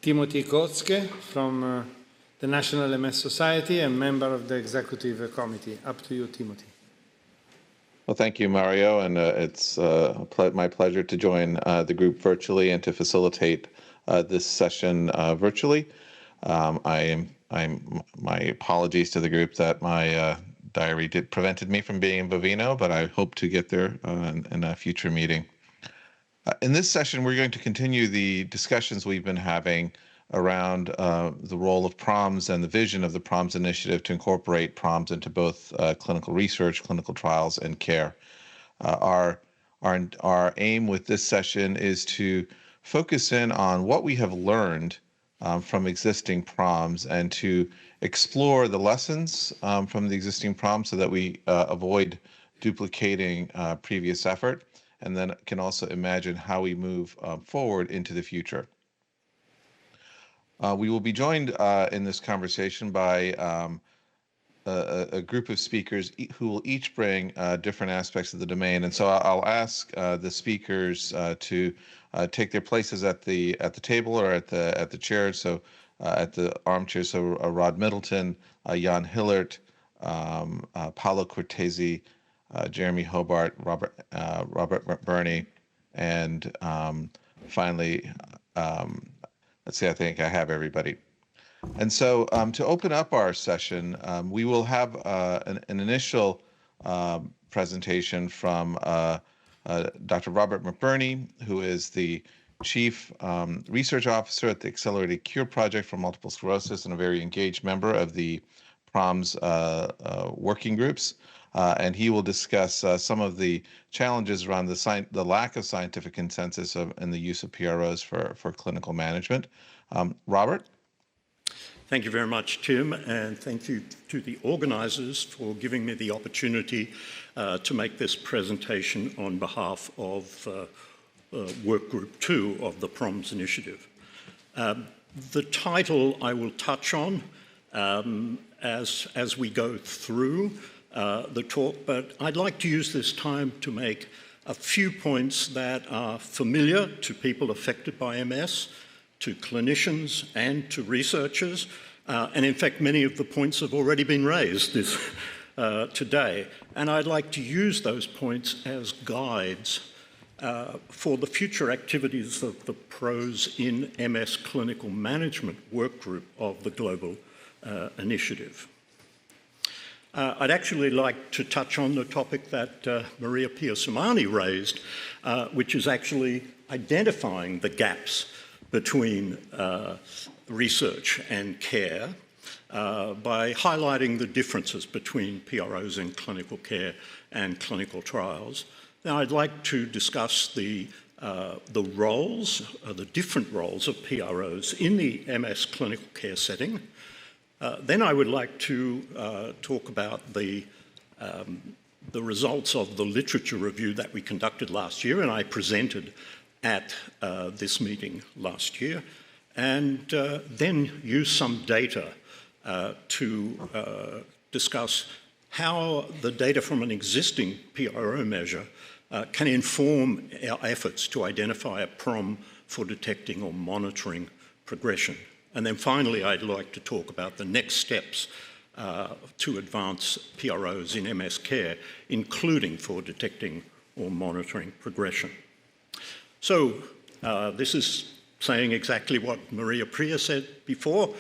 Timothy Coetzee from the National MS Society and member of the Executive Committee. Up to you, Timothy. Well, thank you, Mario, and it's my pleasure to join the group virtually and to facilitate this session virtually. My apologies to the group that my diary prevented me from being in Bovino, but I hope to get there in a future meeting. In this session, we're going to continue the discussions we've been having around the role of PROMs and the vision of the PROMs initiative to incorporate PROMs into both clinical research, clinical trials, and care. Our aim with this session is to focus in on what we have learned from existing PROMs and to explore the lessons from the existing PROMs so that we avoid duplicating previous effort, and then can also imagine how we move forward into the future. We will be joined in this conversation by a group of speakers who will each bring different aspects of the domain. And so I'll ask the speakers to take their places at the table or at the chair. So at the armchair. So Rod Middleton, Jan Hillert, Paolo Cortesi, Jeremy Hobart, Robert McBurney, and finally. Let's see, I think I have everybody. And so to open up our session, we will have an initial presentation from Dr. Robert McBurney, who is the Chief Research Officer at the Accelerated Cure Project for Multiple Sclerosis and a very engaged member of the PROMs working groups. And he will discuss some of the challenges around the lack of scientific consensus in the use of PROs for clinical management. Robert? Thank you very much, Tim, and thank you to the organisers for giving me the opportunity to make this presentation on behalf of Work Group 2 of the PROMs initiative. The title I will touch on as we go through the talk, but I'd like to use this time to make a few points that are familiar to people affected by MS, to clinicians and to researchers, and in fact many of the points have already been raised today, and I'd like to use those points as guides for the future activities of the PROs in MS Clinical Management Work Group of the Global Initiative. I'd actually like to touch on the topic that Maria Piasamani raised, which is actually identifying the gaps between research and care by highlighting the differences between PROs in clinical care and clinical trials. Now, I'd like to discuss the roles, the different roles of PROs in the MS clinical care setting. Then I would like to talk about the results of the literature review that we conducted last year and I presented at this meeting last year, and then use some data to discuss how the data from an existing PRO measure can inform our efforts to identify a PROM for detecting or monitoring progression. And then finally, I'd like to talk about the next steps to advance PROs in MS care, including for detecting or monitoring progression. So this is saying exactly what Maria Priya said before.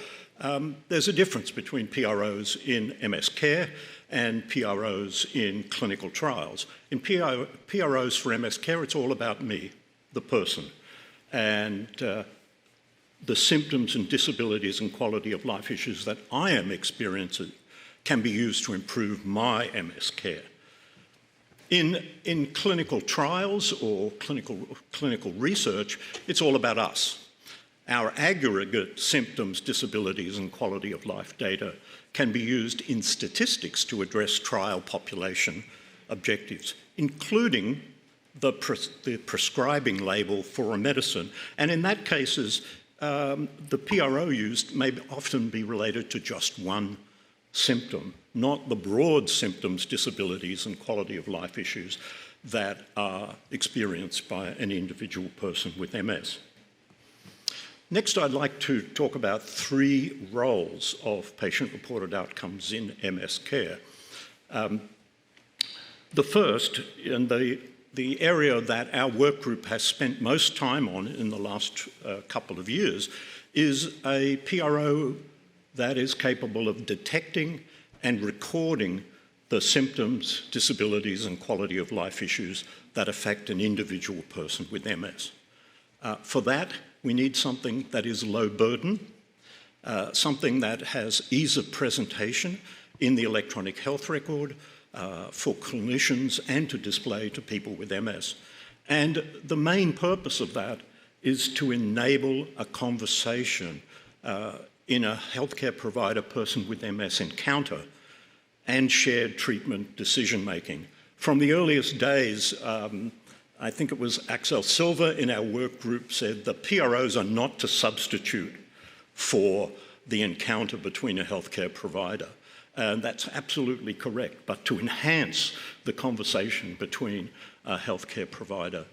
There's a difference between PROs in MS care and PROs in clinical trials. In PROs for MS care, it's all about me, the person, and the symptoms and disabilities and quality of life issues that I am experiencing can be used to improve my MS care. In clinical trials or clinical research, it's all about us. Our aggregate symptoms, disabilities, and quality of life data can be used in statistics to address trial population objectives, including the prescribing label for a medicine. And in that cases, the PRO used may often be related to just one symptom, not the broad symptoms, disabilities, and quality of life issues that are experienced by an individual person with MS. Next, I'd like to talk about 3 roles of patient-reported outcomes in MS care. The first, and the area that our work group has spent most time on in the last couple of years, is a PRO that is capable of detecting and recording the symptoms, disabilities, and quality of life issues that affect an individual person with MS. For that, we need something that is low burden, something that has ease of presentation in the electronic health record for clinicians and to display to people with MS. And the main purpose of that is to enable a conversation in a healthcare provider person with MS encounter and shared treatment decision-making. From the earliest days, I think it was Axel Silva in our work group said the PROs are not to substitute for the encounter between a healthcare provider. And that's absolutely correct, but to enhance the conversation between a healthcare provider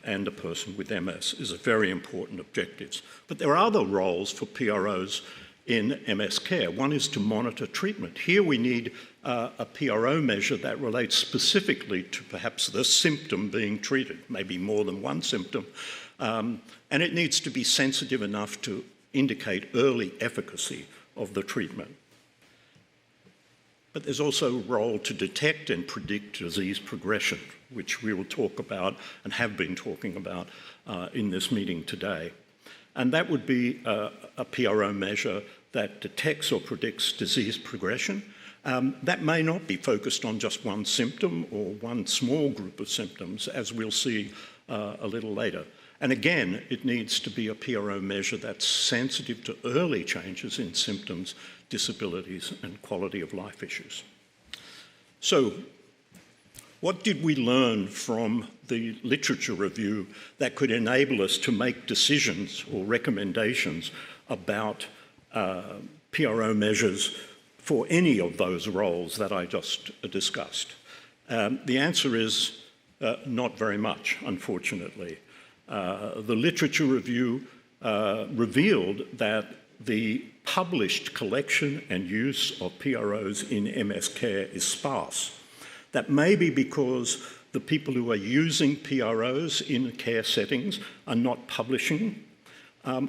and a person with MS is a very important objective. But there are other roles for PROs in MS care. One is to monitor treatment. Here we need a PRO measure that relates specifically to perhaps the symptom being treated, maybe more than one symptom. And it needs to be sensitive enough to indicate early efficacy of the treatment. But there's also a role to detect and predict disease progression, which we will talk about and have been talking about in this meeting today. And that would be a PRO measure that detects or predicts disease progression. That may not be focused on just one symptom or one small group of symptoms, as we'll see a little later. And again, it needs to be a PRO measure that's sensitive to early changes in symptoms, disabilities, and quality of life issues. So, what did we learn from the literature review that could enable us to make decisions or recommendations about PRO measures for any of those roles that I just discussed? The answer is not very much, unfortunately. The literature review revealed that the published collection and use of PROs in MS care is sparse. That may be because the people who are using PROs in care settings are not publishing,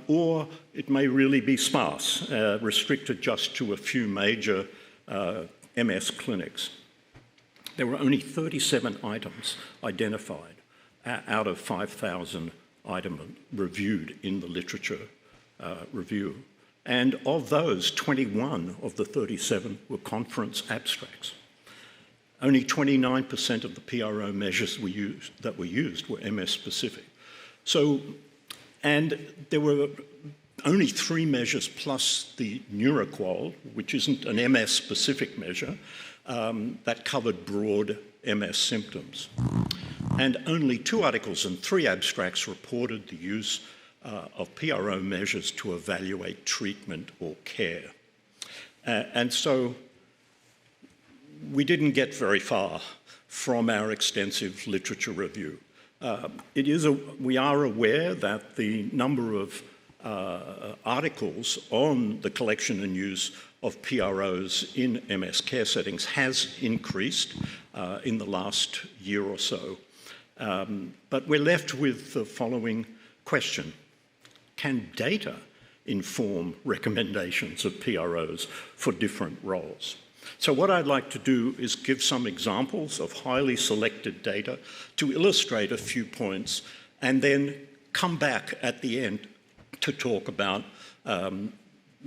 or it may really be sparse, restricted just to a few major MS clinics. There were only 37 items identified out of 5,000 items reviewed in the literature review. And of those, 21 of the 37 were conference abstracts. Only 29% of the PRO measures that were used were MS specific. So, and there were only 3 measures plus the NeuroQual, which isn't an MS specific measure, that covered broad MS symptoms. And only 2 articles and 3 abstracts reported the use of PRO measures to evaluate treatment or care. And so we didn't get very far from our extensive literature review. We are aware that the number of articles on the collection and use of PROs in MS care settings has increased in the last year or so. But we're left with the following question. Can data inform recommendations of PROs for different roles? So what I'd like to do is give some examples of highly selected data to illustrate a few points, and then come back at the end to talk about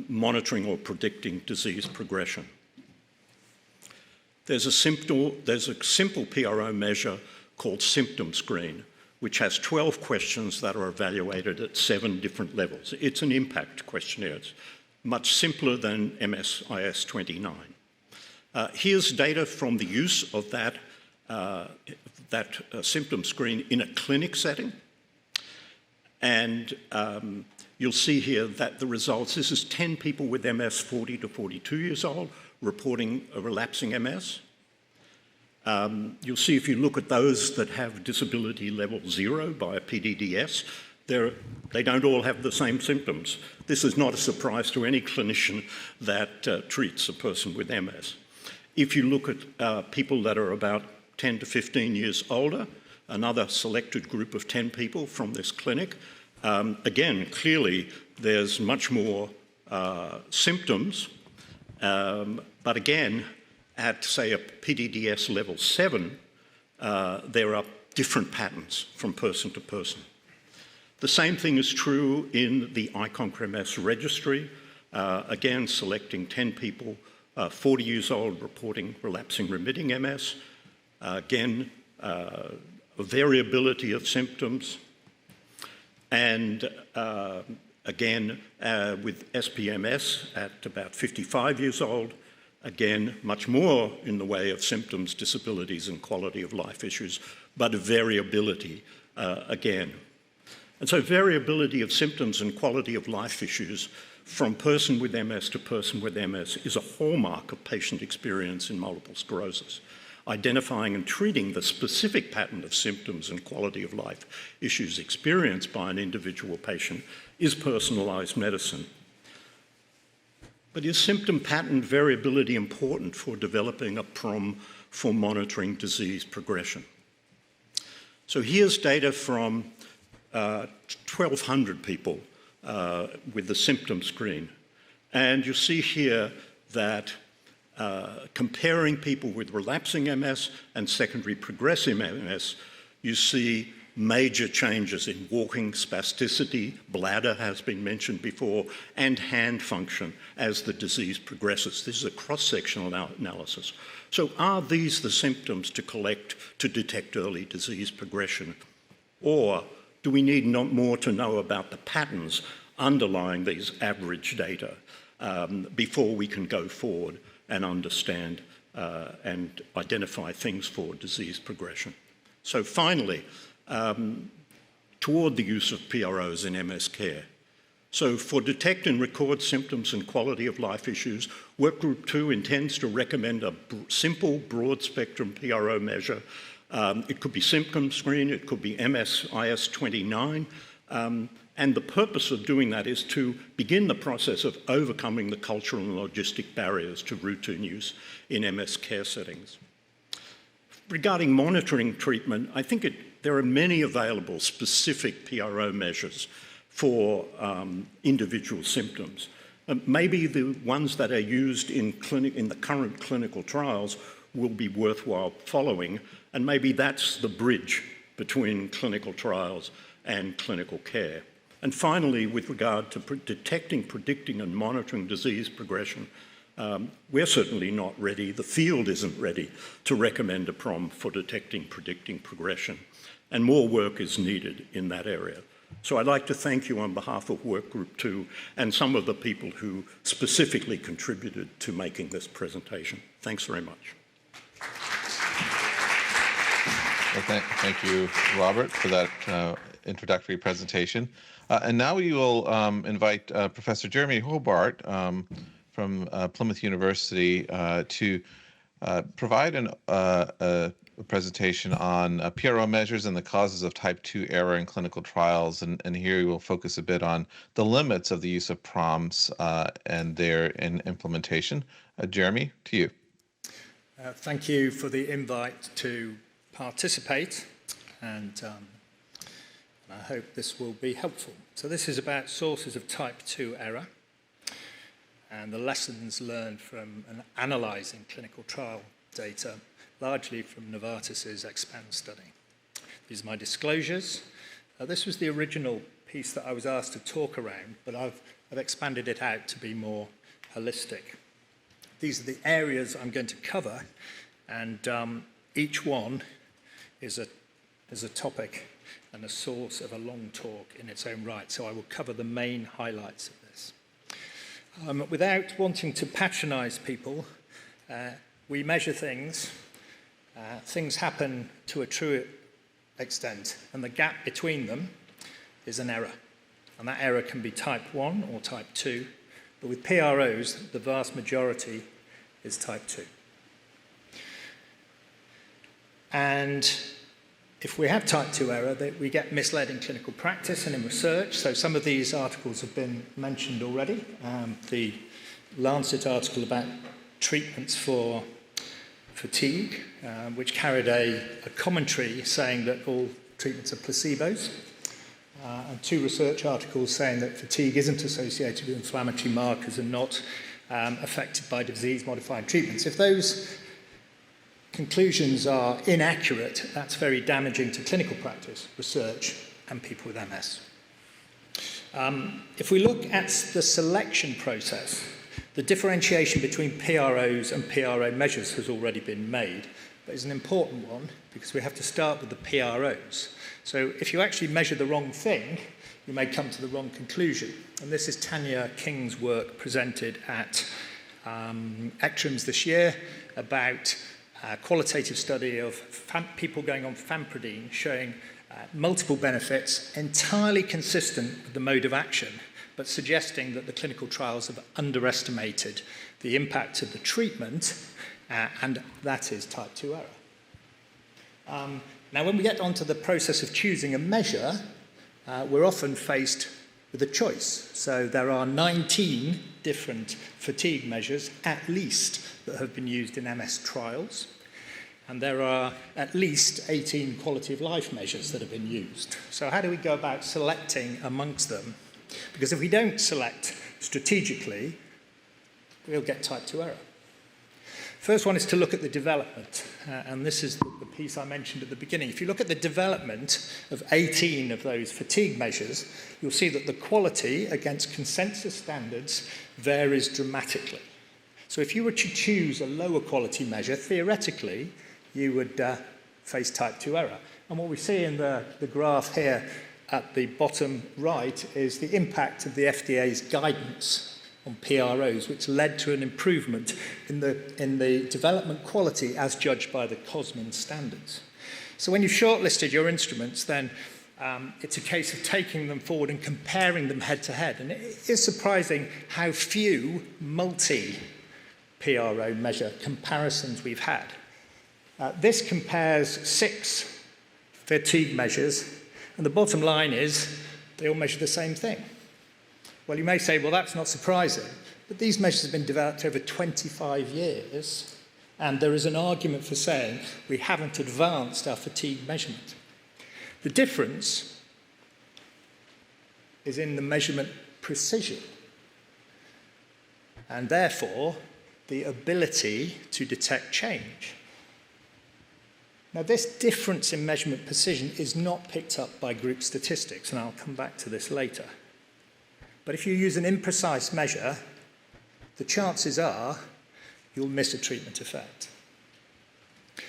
monitoring or predicting disease progression. There's a simple PRO measure called Symptom Screen, which has 12 questions that are evaluated at 7 different levels. It's an impact questionnaire. It's much simpler than MSIS 29. Here's data from the use of that symptom screen in a clinic setting. And you'll see here that the results, this is 10 people with MS 40 to 42 years old reporting a relapsing MS. You'll see if you look at those that have disability level 0 by a PDDS, they don't all have the same symptoms. This is not a surprise to any clinician that treats a person with MS. If you look at people that are about 10 to 15 years older, another selected group of 10 people from this clinic, again, clearly there's much more symptoms, but again, at say a PDDS level 7, there are different patterns from person to person. The same thing is true in the ICONC-MS registry, again selecting 10 people, 40 years old, reporting relapsing remitting MS. Again, a variability of symptoms. And again, with SPMS at about 55 years old, again, much more in the way of symptoms, disabilities, and quality of life issues, but a variability again. And so variability of symptoms and quality of life issues from person with MS to person with MS is a hallmark of patient experience in multiple sclerosis. Identifying and treating the specific pattern of symptoms and quality of life issues experienced by an individual patient is personalised medicine. But is symptom pattern variability important for developing a PROM for monitoring disease progression? So here's data from 1,200 people with the symptom screen. And you see here that comparing people with relapsing MS and secondary progressive MS, you see major changes in walking, spasticity, bladder has been mentioned before, and hand function as the disease progresses. This is a cross-sectional analysis. So are these the symptoms to collect to detect early disease progression? Or do we need more to know about the patterns underlying these average data before we can go forward and understand and identify things for disease progression? So finally, toward the use of PROs in MS care. So for detect and record symptoms and quality of life issues, Work Group 2 intends to recommend a simple broad spectrum PRO measure. It could be symptom screen, it could be MSIS-29, and the purpose of doing that is to begin the process of overcoming the cultural and logistic barriers to routine use in MS care settings. Regarding monitoring treatment, I think there are many available specific PRO measures for individual symptoms. Maybe the ones that are used in the current clinical trials will be worthwhile following, and maybe that's the bridge between clinical trials and clinical care. And finally, with regard to detecting, predicting, and monitoring disease progression, we're certainly not ready, the field isn't ready to recommend a PROM for detecting, predicting progression, and more work is needed in that area. So I'd like to thank you on behalf of Work Group 2 and some of the people who specifically contributed to making this presentation. Thanks very much. Well, thank you, Robert, for that introductory presentation. And now we will invite Professor Jeremy Hobart from Plymouth University to provide a presentation on PRO measures and the causes of type 2 error in clinical trials. And here we will focus a bit on the limits of the use of PROMs and their implementation. Jeremy, to you. Thank you for the invite to participate, and I hope this will be helpful. So this is about sources of type 2 error and the lessons learned from analysing clinical trial data, largely from Novartis's EXPAND study. These are my disclosures. This was the original piece that I was asked to talk around, but I've expanded it out to be more holistic. These are the areas I'm going to cover, and each one is a topic and a source of a long talk in its own right, so I will cover the main highlights of this. Without wanting to patronise people, we measure things. Things happen to a true extent, and the gap between them is an error. And that error can be type 1 or type 2, but with PROs, the vast majority is type 2. And if we have type 2 error, we get misled in clinical practice and in research. So some of these articles have been mentioned already. The Lancet article about treatments for fatigue, which carried a commentary saying that all treatments are placebos, and 2 research articles saying that fatigue isn't associated with inflammatory markers and not affected by disease-modifying treatments. If those conclusions are inaccurate, that's very damaging to clinical practice, research, and people with MS. If we look at the selection process, the differentiation between PROs and PRO measures has already been made, but it's an important one because we have to start with the PROs. So if you actually measure the wrong thing, you may come to the wrong conclusion. And this is Tanya King's work presented at ECTRIMS this year about a qualitative study of people going on famotidine showing multiple benefits entirely consistent with the mode of action, but suggesting that the clinical trials have underestimated the impact of the treatment, and that is type 2 error. Now, when we get onto the process of choosing a measure, we're often faced with a choice. So there are 19 different fatigue measures, at least, that have been used in MS trials. And there are at least 18 quality of life measures that have been used. So how do we go about selecting amongst them? Because if we don't select strategically, we'll get type 2 error. First one is to look at the development, and this is the piece I mentioned at the beginning. If you look at the development of 18 of those fatigue measures, you'll see that the quality against consensus standards varies dramatically. So if you were to choose a lower quality measure, theoretically, you would face type 2 error. And what we see in the graph here at the bottom right is the impact of the FDA's guidance on PROs, which led to an improvement in the development quality as judged by the COSMIN standards. So when you've shortlisted your instruments, then it's a case of taking them forward and comparing them head to head. And it is surprising how few multi-PRO measure comparisons we've had. This compares 6 fatigue measures, and the bottom line is they all measure the same thing. Well, you may say, well, that's not surprising, but these measures have been developed over 25 years, and there is an argument for saying we haven't advanced our fatigue measurement. The difference is in the measurement precision, and therefore the ability to detect change. Now, this difference in measurement precision is not picked up by group statistics, and I'll come back to this later. But if you use an imprecise measure, the chances are you'll miss a treatment effect.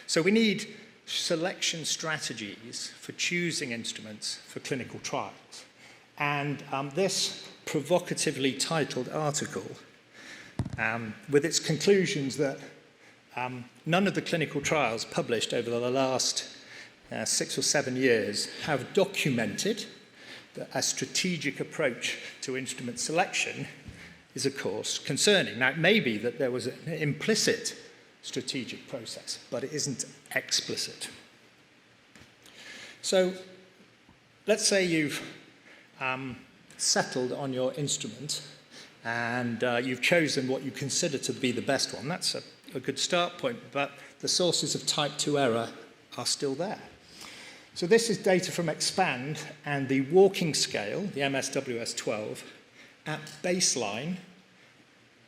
So we need selection strategies for choosing instruments for clinical trials. And this provocatively titled article, with its conclusions that none of the clinical trials published over the last 6 or 7 years have documented that a strategic approach to instrument selection is, of course, concerning. Now, it may be that there was an implicit strategic process, but it isn't explicit. So let's say you've settled on your instrument and you've chosen what you consider to be the best one. That's a good start point, but the sources of type 2 error are still there. So this is data from EXPAND and the walking scale, the MSWS-12, at baseline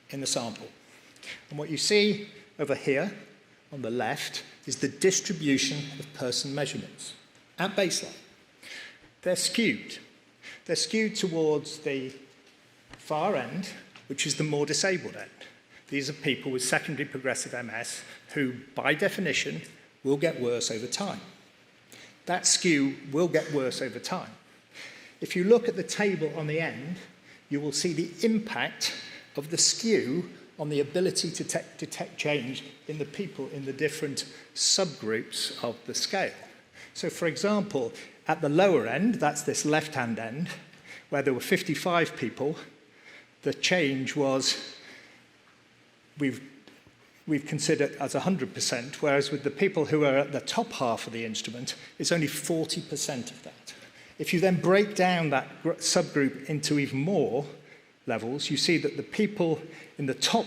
in the sample. And what you see over here on the left is the distribution of person measurements at baseline. They're skewed. They're skewed towards the far end, which is the more disabled end. These are people with secondary progressive MS who, by definition, will get worse over time. That skew will get worse over time. If you look at the table on the end, you will see the impact of the skew on the ability to detect change in the people in the different subgroups of the scale. So, for example, at the lower end, that's this left-hand end, where there were 55 people, the change was we've we've considered as 100%, whereas with the people who are at the top half of the instrument, it's only 40% of that. If you then break down that subgroup into even more levels, you see that the people in the top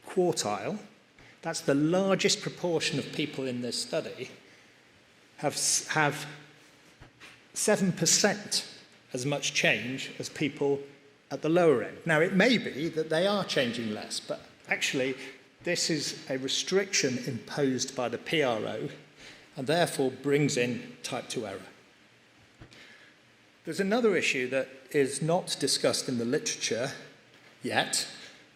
quartile, that's the largest proportion of people in this study, have 7% as much change as people at the lower end. Now, it may be that they are changing less, but actually, this is a restriction imposed by the PRO and therefore brings in type 2 error. There's another issue that is not discussed in the literature yet,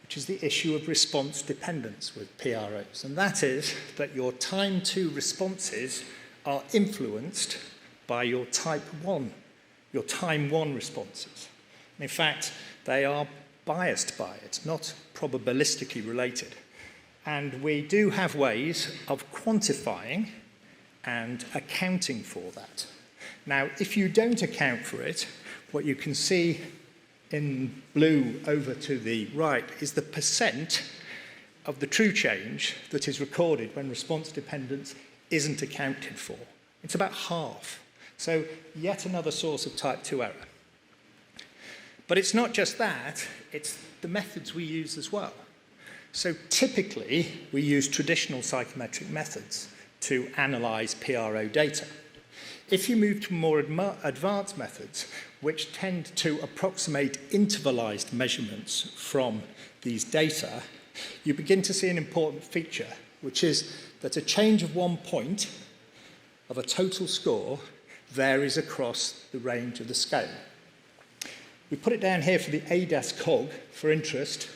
which is the issue of response dependence with PROs. And that is that your time to responses are influenced by your type 1, your time 1 responses. And in fact, they are biased by it, not probabilistically related. And we do have ways of quantifying and accounting for that. Now, if you don't account for it, what you can see in blue over to the right is the percent of the true change that is recorded when response dependence isn't accounted for. It's about half. So yet another source of type 2 error. But it's not just that, it's the methods we use as well. So typically, we use traditional psychometric methods to analyze PRO data. If you move to more advanced methods, which tend to approximate intervalized measurements from these data, you begin to see an important feature, which is that a change of 1 point of a total score varies across the range of the scale. We put it down here for the ADAS cog for interest.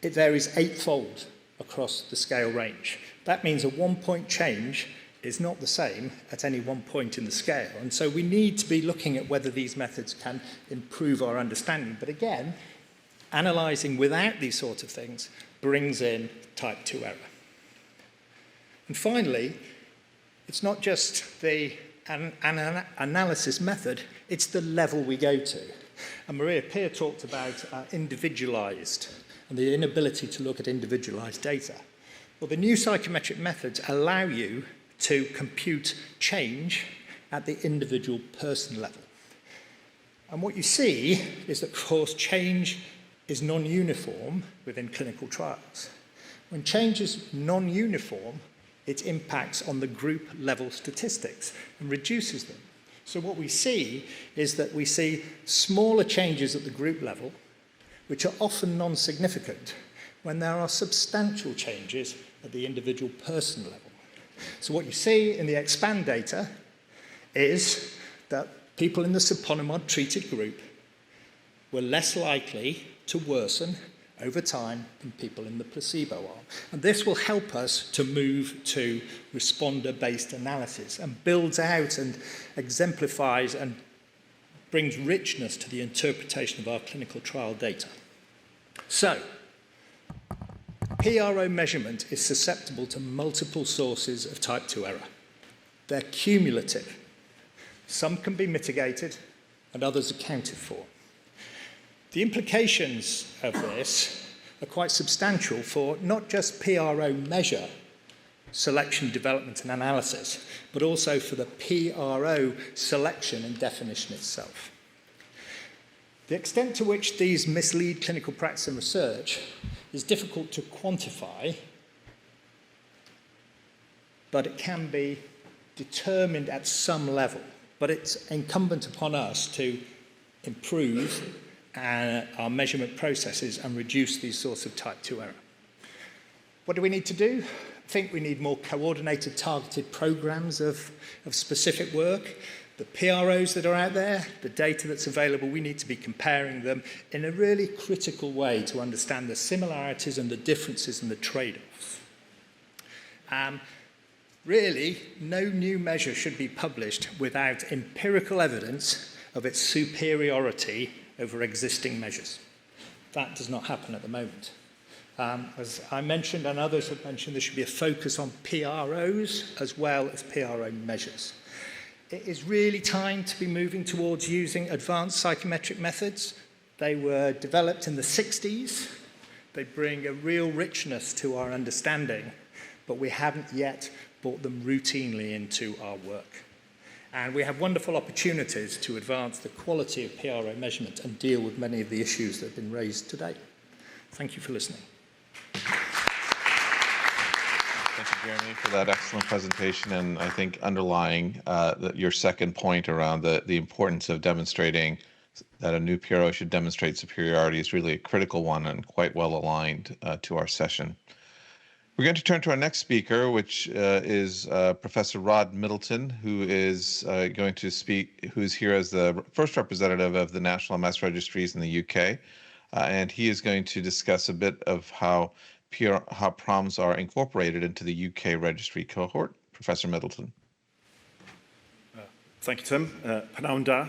It varies 8-fold across the scale range. That means a 1 point change is not the same at any 1 point in the scale. And so we need to be looking at whether these methods can improve our understanding. But again, analysing without these sort of things brings in type 2 error. And finally, it's not just the analysis method, it's the level we go to. And Maria Peer talked about individualised and the inability to look at individualised data. Well, the new psychometric methods allow you to compute change at the individual person level. And what you see is that, of course, change is non-uniform within clinical trials. When change is non-uniform, it impacts on the group level statistics and reduces them. So what we see is that we see smaller changes at the group level, which are often non-significant, when there are substantial changes at the individual person level. So what you see in the EXPAND data is that people in the siponimod treated group were less likely to worsen over time than people in the placebo arm. And this will help us to move to responder-based analysis and builds out and exemplifies and brings richness to the interpretation of our clinical trial data. So, PRO measurement is susceptible to multiple sources of type 2 error. They're cumulative. Some can be mitigated and others accounted for. The implications of this are quite substantial for not just PRO measure, selection, development and analysis, but also for the PRO selection and definition itself. The extent to which these mislead clinical practice and research is difficult to quantify, but it can be determined at some level. But it's incumbent upon us to improve our measurement processes and reduce these sorts of type 2 error. What do we need to do? I think we need more coordinated, targeted programs of specific work. The PROs that are out there, the data that's available, we need to be comparing them in a really critical way to understand the similarities and the differences and the trade-offs. Really, no new measure should be published without empirical evidence of its superiority over existing measures. That does not happen at the moment. As I mentioned and others have mentioned, there should be a focus on PROs as well as PRO measures. It is really time to be moving towards using advanced psychometric methods. They were developed in the 60s They bring a real richness to our understanding, but we haven't yet brought them routinely into our work. And we have wonderful opportunities to advance the quality of PRO measurement and deal with many of the issues that have been raised today. Thank you for listening. Thank you, Jeremy, for that excellent presentation. And I think underlying your second point around the importance of demonstrating that a new PRO should demonstrate superiority is really a critical one and quite well aligned to our session. We're going to turn to our next speaker, which is Professor Rod Middleton, who is going to speak, who is here as the first representative of the National MS Registries in the UK. And he is going to discuss a bit of how PROMs are incorporated into the UK registry cohort. Professor Middleton. Thank you, Tim. Pnawn da.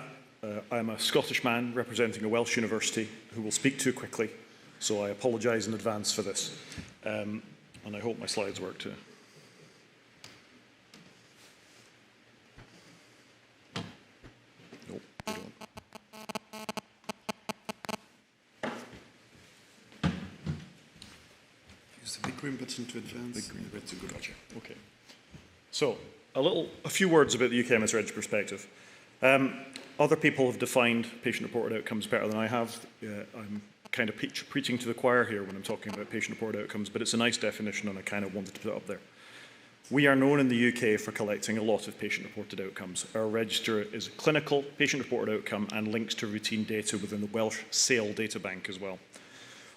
I'm a Scottish man representing a Welsh university who will speak too quickly, so I apologise in advance for this. And I hope my slides work too. Nope, they don't. Use the big green button to advance. Big green button, good. Gotcha. Okay. So, a few words about the UK MS Reg perspective. Other people have defined patient-reported outcomes better than I have. I'm kind of preaching to the choir here when I'm talking about patient-reported outcomes, but it's a nice definition and I kind of wanted to put it up there. We are known in the UK for collecting a lot of patient-reported outcomes. Our register is a clinical patient-reported outcome and links to routine data within the Welsh SAIL data bank as well.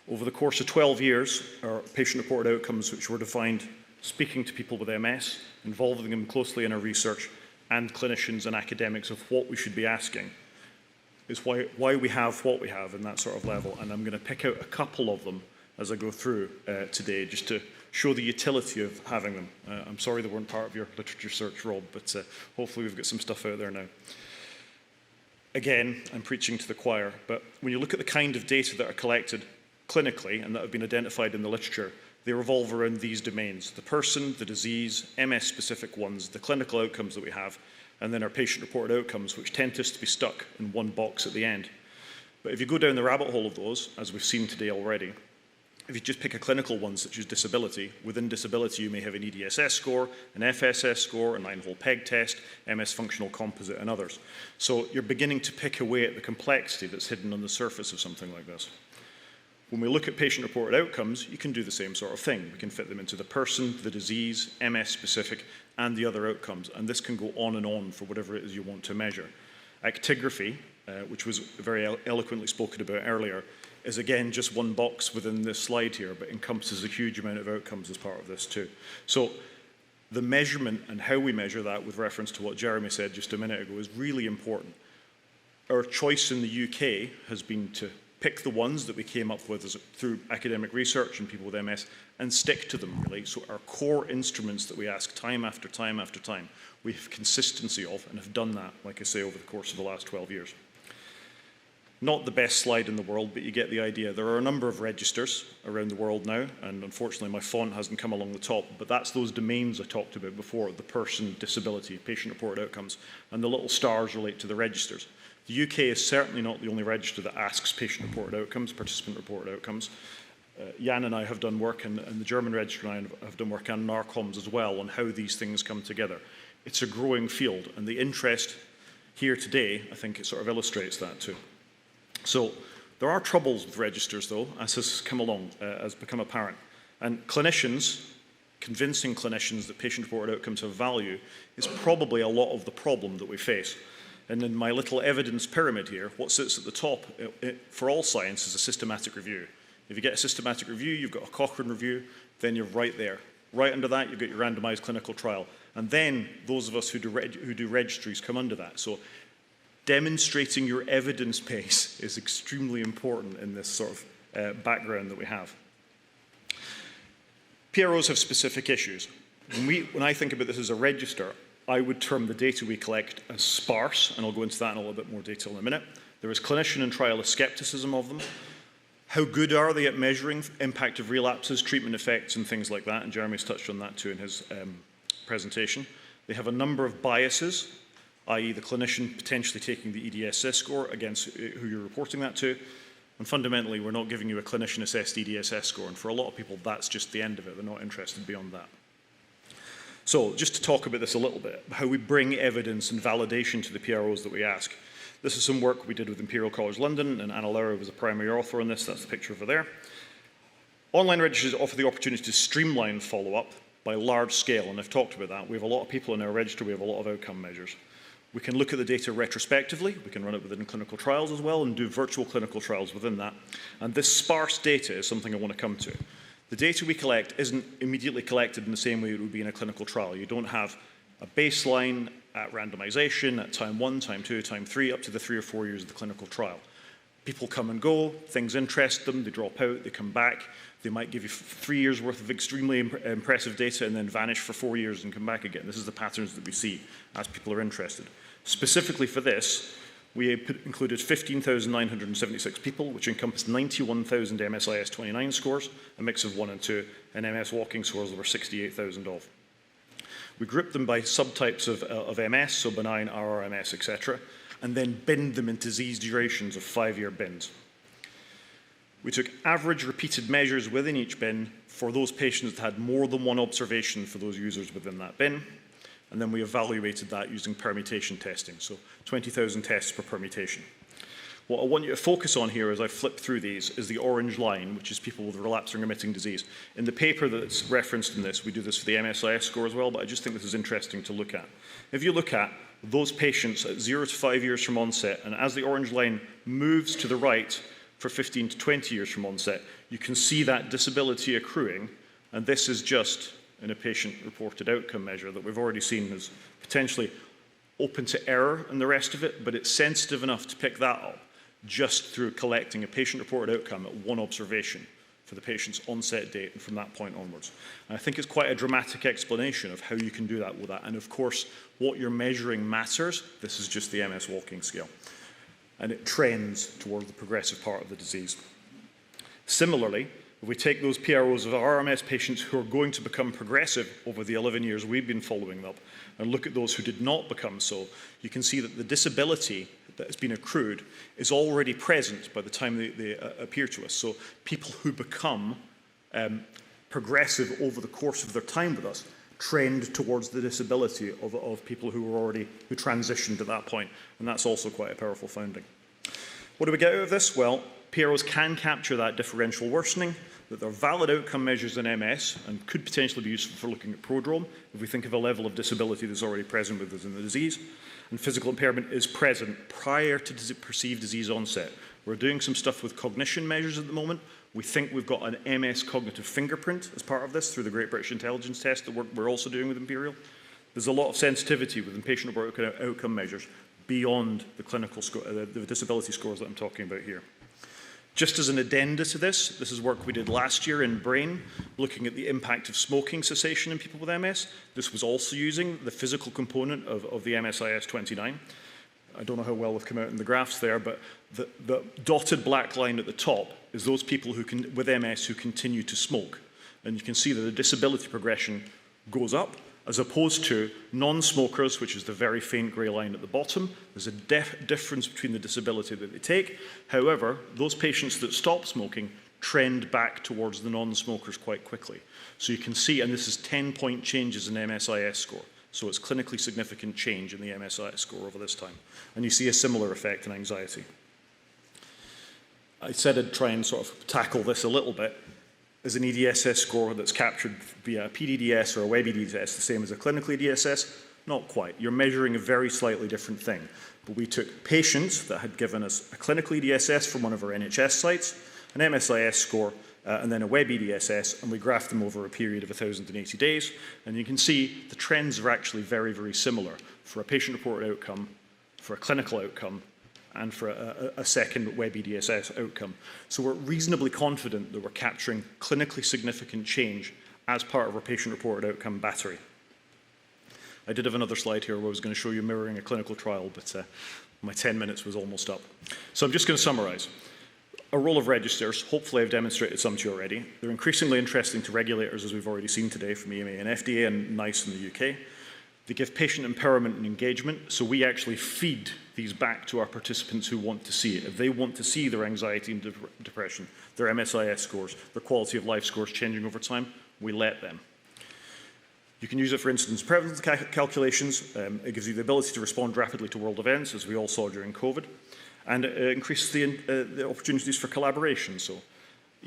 Over the course of 12 years, our patient-reported outcomes, which were defined speaking to people with MS, involving them closely in our research, and clinicians and academics of what we should be asking, is why we have what we have in that sort of level. And I'm going to pick out a couple of them as I go through today, just to show the utility of having them. I'm sorry they weren't part of your literature search, Rob, but hopefully we've got some stuff out there now. Again, I'm preaching to the choir, but when you look at the kind of data that are collected clinically and that have been identified in the literature, they revolve around these domains: the person, the disease, MS-specific ones, the clinical outcomes that we have, and then our patient-reported outcomes, which tend to be stuck in one box at the end. But if you go down the rabbit hole of those, as we've seen today already, if you just pick a clinical one such as disability, within disability you may have an EDSS score, an FSS score, a 9-hole peg test, MS functional composite, and others. So you're beginning to pick away at the complexity that's hidden on the surface of something like this. When we look at patient-reported outcomes, you can do the same sort of thing. We can fit them into the person, the disease, MS-specific, and the other outcomes. And this can go on and on for whatever it is you want to measure. Actigraphy, which was very eloquently spoken about earlier, is again just one box within this slide here, but encompasses a huge amount of outcomes as part of this too. So the measurement and how we measure that, with reference to what Jeremy said just a minute ago, is really important. Our choice in the UK has been to pick the ones that we came up with through academic research and people with MS and stick to them, really. So our core instruments that we ask time after time after time, we have consistency of and have done that, like I say, over the course of the last 12 years. Not the best slide in the world, but you get the idea. There are a number of registers around the world now, and unfortunately my font hasn't come along the top, but that's those domains I talked about before: the person, disability, patient-reported outcomes, and the little stars relate to the registers. The UK is certainly not the only register that asks patient-reported outcomes, participant-reported outcomes. Jan and I have done work, and the German registrar and I have done work on NARCOMS as well, on how these things come together. It's a growing field, and the interest here today, I think it sort of illustrates that too. So there are troubles with registers, though, as has come along, has become apparent. And clinicians, convincing clinicians that patient-reported outcomes have value, is probably a lot of the problem that we face. And in my little evidence pyramid here, what sits at the top for all science is a systematic review. If you get a systematic review, you've got a Cochrane review, then you're right there. Right under that, you've got your randomized clinical trial. And then those of us who do registries come under that. So demonstrating your evidence base is extremely important in this sort of background that we have. PROs have specific issues. When I think about this as a register, I would term the data we collect as sparse, and I'll go into that in a little bit more detail in a minute. There is clinician and trialist skepticism of them. How good are they at measuring impact of relapses, treatment effects, and things like that? And Jeremy's touched on that too in his presentation. They have a number of biases, i.e. the clinician potentially taking the EDSS score against who you're reporting that to. And fundamentally, we're not giving you a clinician-assessed EDSS score, and for a lot of people, that's just the end of it. They're not interested beyond that. So just to talk about this a little bit, how we bring evidence and validation to the PROs that we ask. This is some work we did with Imperial College London, and Anna Lauer was a primary author on this. That's the picture over there. Online registries offer the opportunity to streamline follow-up by large scale, and I've talked about that. We have a lot of people in our register, we have a lot of outcome measures. We can look at the data retrospectively, we can run it within clinical trials as well, and do virtual clinical trials within that. And this sparse data is something I want to come to. The data we collect isn't immediately collected in the same way it would be in a clinical trial. You don't have a baseline at randomization at time 1, time 2, time 3, up to the 3 or 4 years of the clinical trial. People come and go, things interest them, they drop out, they come back. They might give you 3 years worth of extremely impressive data and then vanish for 4 years and come back again. This is the patterns that we see as people are interested. Specifically for this, we included 15,976 people, which encompassed 91,000 MSIS 29 scores, a mix of 1 and 2, and MS walking scores there were 68,000 of. We grouped them by subtypes of MS, so benign, RRMS, etc., and then binned them into disease durations of 5-year bins. We took average repeated measures within each bin for those patients that had more than one observation for those users within that bin, and then we evaluated that using permutation testing, so 20,000 tests per permutation. What I want you to focus on here as I flip through these is the orange line, which is people with relapsing remitting disease. In the paper that's referenced in this, we do this for the MSIS score as well, but I just think this is interesting to look at. If you look at those patients at 0 to 5 years from onset, and as the orange line moves to the right for 15 to 20 years from onset, you can see that disability accruing, and this is just in a patient-reported outcome measure that we've already seen as potentially open to error and the rest of it, but it's sensitive enough to pick that up just through collecting a patient-reported outcome at one observation for the patient's onset date and from that point onwards. And I think it's quite a dramatic explanation of how you can do that with that. And of course, what you're measuring matters. This is just the MS walking scale. And it trends toward the progressive part of the disease. Similarly, if we take those PROs of RMS patients who are going to become progressive over the 11 years we've been following them up and look at those who did not become so, you can see that the disability that has been accrued is already present by the time they appear to us. So people who become progressive over the course of their time with us trend towards the disability of people who transitioned at that point, and that's also quite a powerful finding. What do we get out of this? Well, PROs can capture that differential worsening, that they're valid outcome measures in MS and could potentially be useful for looking at prodrome if we think of a level of disability that's already present within the disease. And physical impairment is present prior to perceived disease onset. We're doing some stuff with cognition measures at the moment. We think we've got an MS cognitive fingerprint as part of this through the Great British Intelligence Test that we're also doing with Imperial. There's a lot of sensitivity within patient-reported outcome measures beyond the clinical score, the disability scores that I'm talking about here. Just as an addenda to this, this is work we did last year in BRAIN, looking at the impact of smoking cessation in people with MS. This was also using the physical component of the MSIS 29. I don't know how well we've come out in the graphs there, but the dotted black line at the top is those people with MS who continue to smoke. And you can see that the disability progression goes up, as opposed to non-smokers, which is the very faint grey line at the bottom. There's a difference between the disability that they take. However, those patients that stop smoking trend back towards the non-smokers quite quickly. So you can see, and this is 10-point changes in MSIS score. So it's clinically significant change in the MSIS score over this time. And you see a similar effect in anxiety. I said I'd try and sort of tackle this a little bit. As an EDSS score that's captured via a PDDS or a web EDSS, the same as a clinical EDSS? Not quite. You're measuring a very slightly different thing. But we took patients that had given us a clinical EDSS from one of our NHS sites, an MSIS score, and then a web EDSS, and we graphed them over a period of 1,080 days. And you can see the trends are actually very, very similar for a patient-reported outcome, for a clinical outcome, and for a second web EDSS outcome. So we're reasonably confident that we're capturing clinically significant change as part of our patient-reported outcome battery. I did have another slide here where I was going to show you mirroring a clinical trial, but my 10 minutes was almost up. So I'm just going to summarize. A role of registers, hopefully I've demonstrated some to you already. They're increasingly interesting to regulators, as we've already seen today from EMA and FDA and NICE in the UK. They give patient empowerment and engagement, so we actually feed these back to our participants who want to see it. If they want to see their anxiety and depression, their MSIS scores, their quality of life scores changing over time, we let them. You can use it for incidence prevalence calculations. It gives you the ability to respond rapidly to world events, as we all saw during COVID, and it increases the opportunities for collaboration. So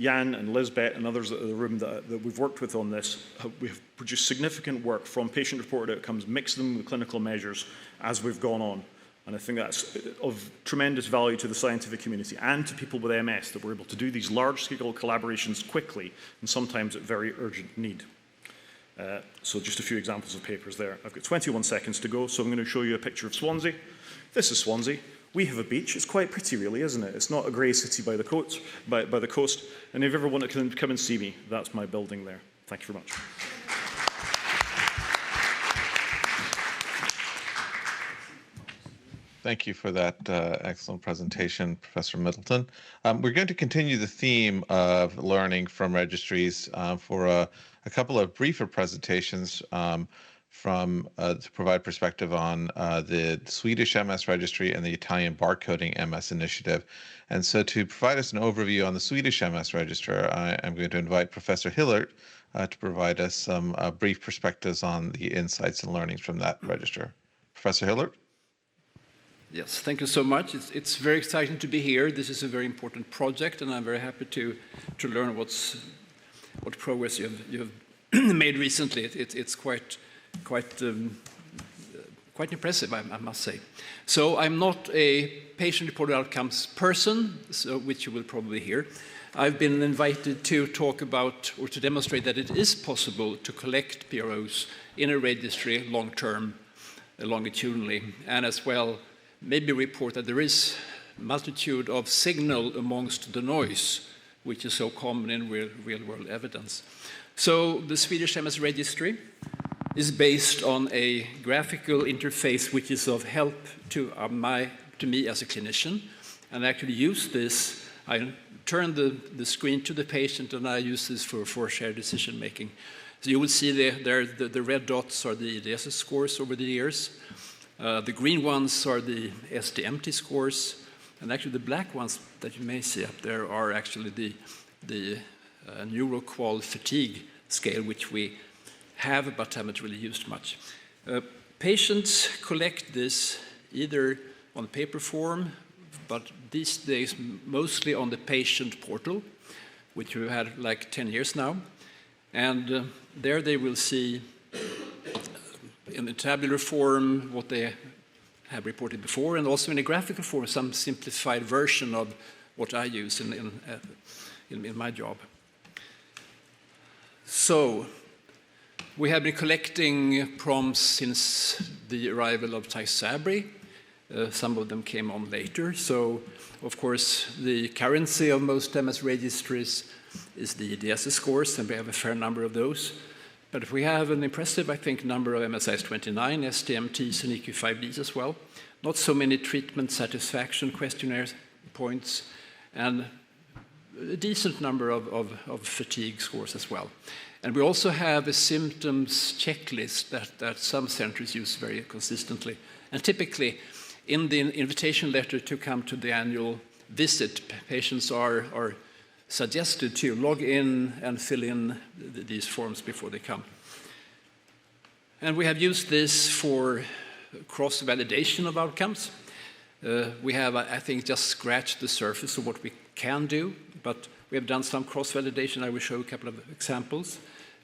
Jan and Lisbeth and others in the room that we've worked with on this, we've produced significant work from patient-reported outcomes, mixed them with clinical measures as we've gone on. And I think that's of tremendous value to the scientific community and to people with MS, that we're able to do these large-scale collaborations quickly and sometimes at very urgent need. So just a few examples of papers there. I've got 21 seconds to go, so I'm going to show you a picture of Swansea. This is Swansea. We have a beach. It's quite pretty, really, isn't it? It's not a grey city by the coast. And if you ever want to come and see me, that's my building there. Thank you very much. Thank you for that excellent presentation, Professor Middleton. We're going to continue the theme of learning from registries for a couple of briefer presentations to provide perspective on the Swedish MS registry and the Italian Barcoding MS initiative. And so to provide us an overview on the Swedish MS register, I'm going to invite Professor Hillert to provide us some brief perspectives on the insights and learnings from that register. Professor Hillert? Yes, thank you so much. It's very exciting to be here. This is a very important project, and I'm very happy to learn what progress you have made recently. It's quite impressive, I must say. So I'm not a patient-reported outcomes person, which you will probably hear. I've been invited to talk about or to demonstrate that it is possible to collect PROs in a registry long-term, longitudinally, and as well maybe report that there is multitude of signal amongst the noise, which is so common in real-world evidence. So the Swedish MS registry is based on a graphical interface which is of help to me as a clinician. And I actually use this. I turn the screen to the patient, and I use this for shared decision making. So you will see the red dots are the EDSS scores over the years. The green ones are the SDMT scores, and actually the black ones that you may see up there are actually the NeuroQoL fatigue scale, which we have but haven't really used much. Patients collect this either on paper form, but these days mostly on the patient portal, which we've had like 10 years now. And there they will see in the tabular form what they have reported before, and also in a graphical form some simplified version of what I use in my job. So we have been collecting PROMs since the arrival of Tysabri. Some of them came on later. So, of course, the currency of most MS registries is the EDSS scores, and we have a fair number of those. But we have an impressive, I think, number of MSIS-29, SDMTs, and EQ5Ds as well. Not so many treatment satisfaction questionnaire points, and a decent number of fatigue scores as well. And we also have a symptoms checklist that some centers use very consistently. And typically, in the invitation letter to come to the annual visit, patients are suggested to log in and fill in these forms before they come. And we have used this for cross-validation of outcomes. We have, I think, just scratched the surface of what we can do, but we have done some cross-validation. I will show a couple of examples.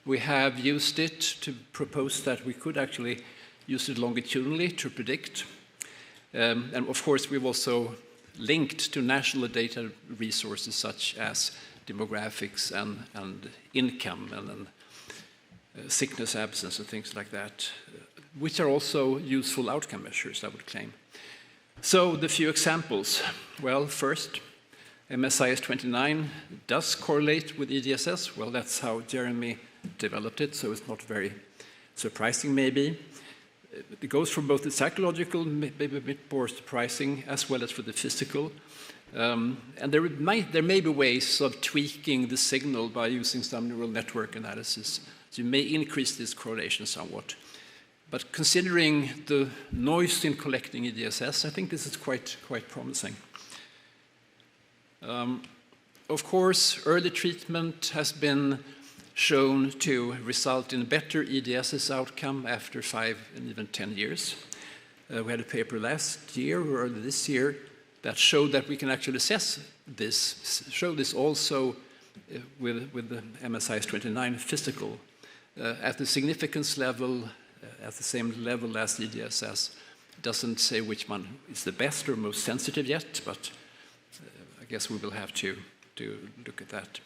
We have used it to propose that we could actually use it longitudinally to predict. And of course, we've also linked to national data resources such as demographics and income and sickness absence and things like that, which are also useful outcome measures, I would claim. So the few examples. Well, first, MSIS-29 does correlate with EDSS. Well, that's how Jeremy developed it, so it's not very surprising maybe. It goes for both the psychological, maybe a bit more surprising, as well as for the physical. And there may be ways of tweaking the signal by using some neural network analysis. So you may increase this correlation somewhat. But considering the noise in collecting EDSS, I think this is quite promising. Of course, early treatment has been shown to result in better EDSS outcome after 5 and even 10 years. We had a paper last year or early this year that showed that we can actually assess this, show this also with the MSIS-29 physical at the significance level, at the same level as EDSS. It doesn't say which one is the best or most sensitive yet, but I guess we will have to look at that.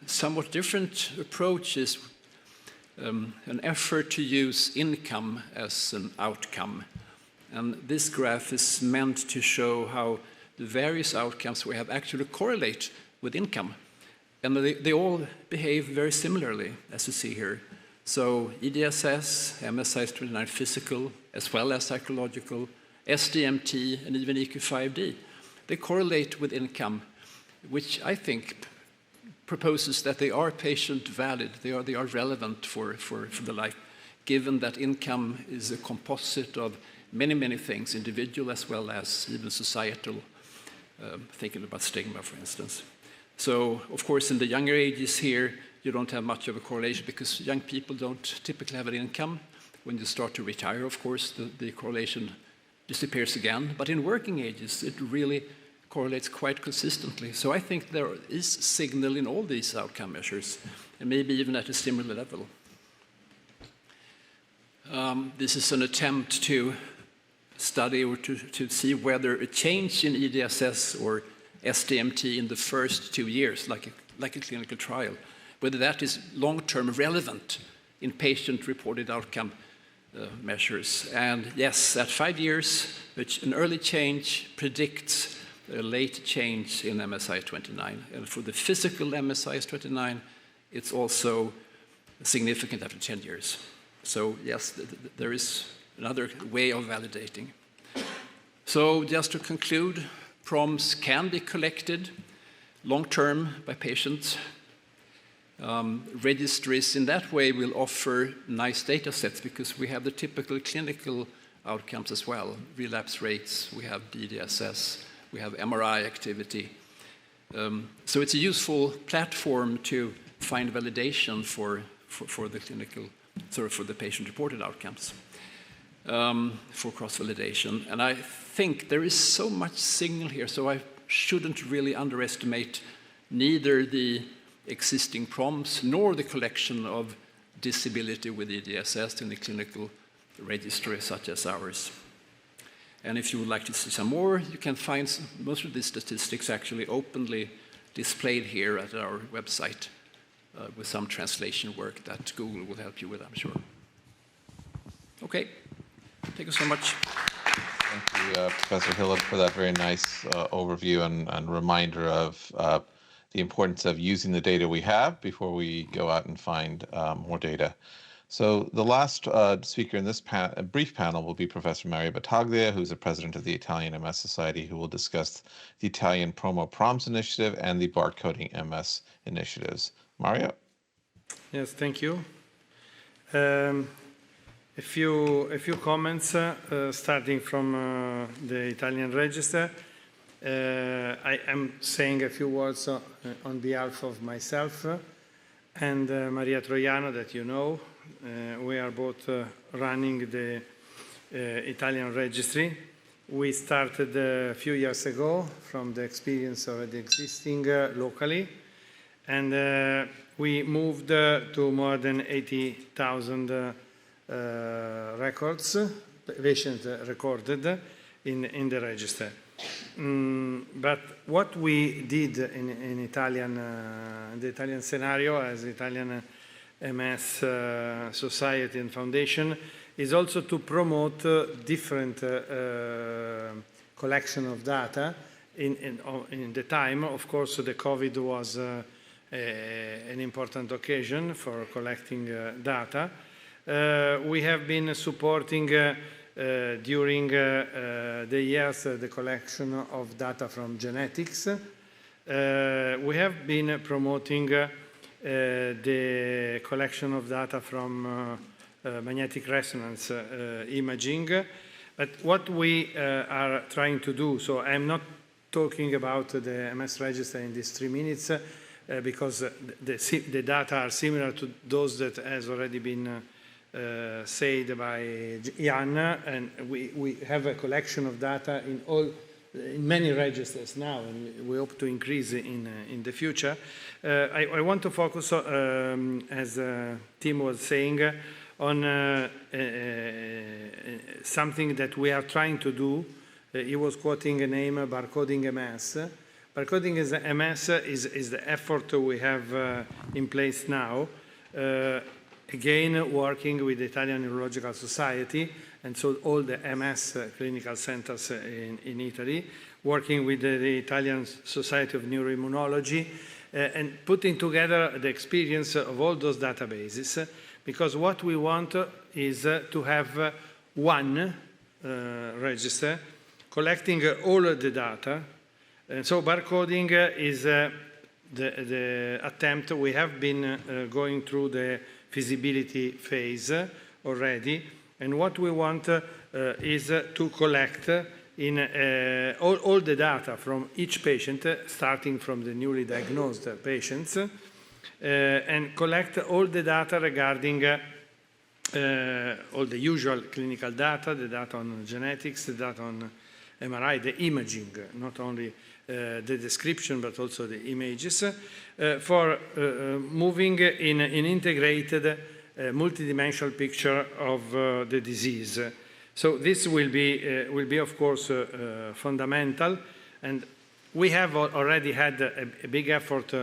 Somewhat different approach is an effort to use income as an outcome. And this graph is meant to show how the various outcomes we have actually correlate with income. And they all behave very similarly, as you see here. So EDSS, MSIS-29 physical, as well as psychological, SDMT, and even EQ5D, they correlate with income, which I think proposes that they are patient valid, they are relevant for the life, given that income is a composite of many things, individual as well as even societal, thinking about stigma, for instance. So, of course, in the younger ages here, you don't have much of a correlation because young people don't typically have an income. When you start to retire, of course, the correlation disappears again. But in working ages, it really correlates quite consistently. So I think there is signal in all these outcome measures, and maybe even at a similar level. This is an attempt to study or to see whether a change in EDSS or SDMT in the first 2 years, like a clinical trial, whether that is long-term relevant in patient-reported outcome measures. And yes, at 5 years, an early change predicts a late change in MSI-29. And for the physical MSI-29, it's also significant after 10 years. So yes, there is another way of validating. So just to conclude, PROMs can be collected long-term by patients. Registries in that way will offer nice data sets because we have the typical clinical outcomes as well, relapse rates, we have DDSS, we have MRI activity. So it's a useful platform to find validation for the clinical, for the patient-reported outcomes, for cross-validation. And I think there is so much signal here, so I shouldn't really underestimate neither the existing PROMs nor the collection of disability with EDSS in the clinical registry such as ours. And if you would like to see some more, you can find most of these statistics actually openly displayed here at our website with some translation work that Google will help you with, I'm sure. Okay, thank you so much. Thank you, Professor Hillert, for that very nice overview and reminder of the importance of using the data we have before we go out and find more data. So the last speaker in this brief panel will be Professor Mario Battaglia, who's the president of the Italian MS Society, who will discuss the Italian PROMOPROMS initiative and the Barcoding MS initiatives. Mario? Yes, thank you. A few comments starting from the Italian register. I am saying a few words on behalf of myself and Maria Troiano, that you know. We are both running the Italian registry. We started a few years ago from the experience of the existing locally, and we moved to more than 80,000 records, patients recorded in the register. But what we did in Italian, the Italian scenario as Italian MS Society and Foundation is also to promote different collection of data. In the time, of course, the COVID was an important occasion for collecting data. We have been supporting during the years the collection of data from genetics. We have been promoting the collection of data from magnetic resonance imaging. But what we are trying to do, so I'm not talking about the MS register in these 3 minutes because the data are similar to those that has already been said by Jan, and we have a collection of data in many registers now, and we hope to increase in the future. I want to focus, as Tim was saying, on something that we are trying to do. He was quoting a name, Barcoding MS. Barcoding MS is the effort we have in place now. Again, working with the Italian Neurological Society, and so all the MS clinical centers in Italy, working with the Italian Society of Neuroimmunology, and putting together the experience of all those databases, because what we want is to have one register collecting all the data. And so barcoding is the attempt. We have been going through the feasibility phase already, and what we want is to collect in all the data from each patient, starting from the newly diagnosed patients, and collect all the data regarding all the usual clinical data, the data on genetics, the data on MRI, the imaging, not only the description, but also the images, for moving in an integrated multidimensional picture of the disease. So this will be of course, fundamental, and we have already had a big effort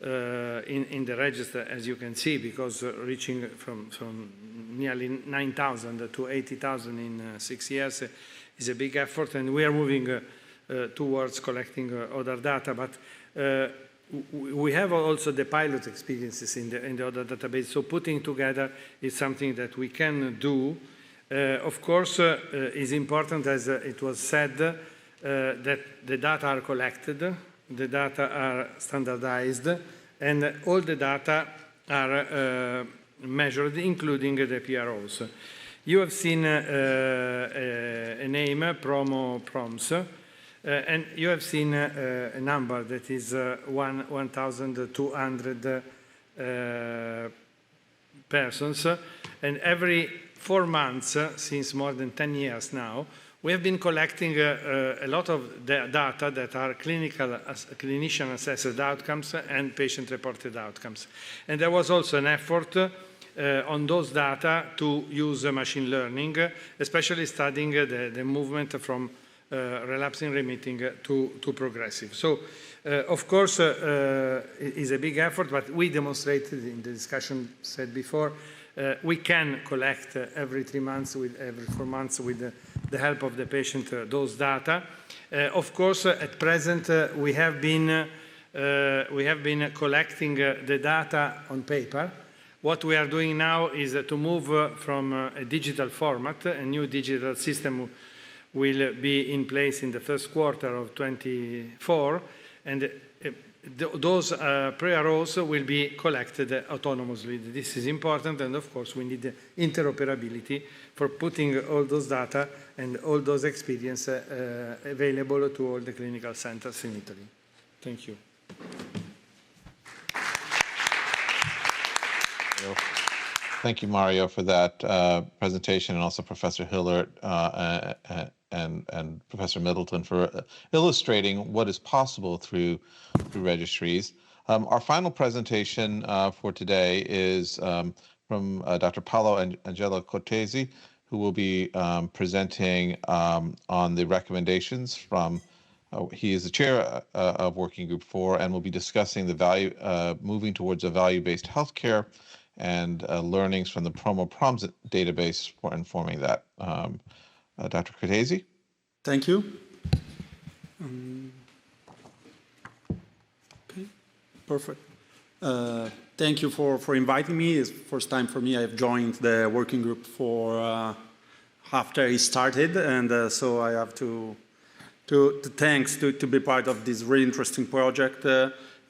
in the register, as you can see, because reaching from nearly 9,000 to 80,000 in 6 years is a big effort, and we are moving towards collecting other data, but we have also the pilot experiences in the other database, so putting together is something that we can do. Of course, is important, as it was said, that the data are collected, the data are standardized, and all the data are measured, including the PROs. You have seen a name, PROMOPROMS, and you have seen a number that is 1,200 persons, and every 4 months, since more than 10 years now, we have been collecting a lot of data that are clinician-assessed outcomes and patient-reported outcomes. And there was also an effort on those data to use machine learning, especially studying the movement from relapsing remitting to progressive. So, of course, it is a big effort, but we demonstrated in the discussion said before, we can collect every 3 months, every 4 months with the help of the patient those data. Of course, at present, we have been collecting the data on paper. What we are doing now is to move from a digital format. A new digital system will be in place in the first quarter of 2024, and those PROs will be collected autonomously. This is important, and of course we need interoperability for putting all those data and all those experience available to all the clinical centers in Italy. Thank you. Thank you, Mario, for that presentation, and also Professor Hillert and Professor Middleton for illustrating what is possible through registries. Our final presentation for today is from Dr. Paolo and Angela Cortesi, who will be presenting on the recommendations from, he is the chair of Working Group 4, and will be discussing the value, moving towards a value-based healthcare and learnings from the PROMOPROMS database for informing that. Dr. Cortesi? Thank you. Okay, perfect. Thank you for inviting me. It's the first time for me. I've joined the working group for after it started, and so I have to thanks to be part of this really interesting project.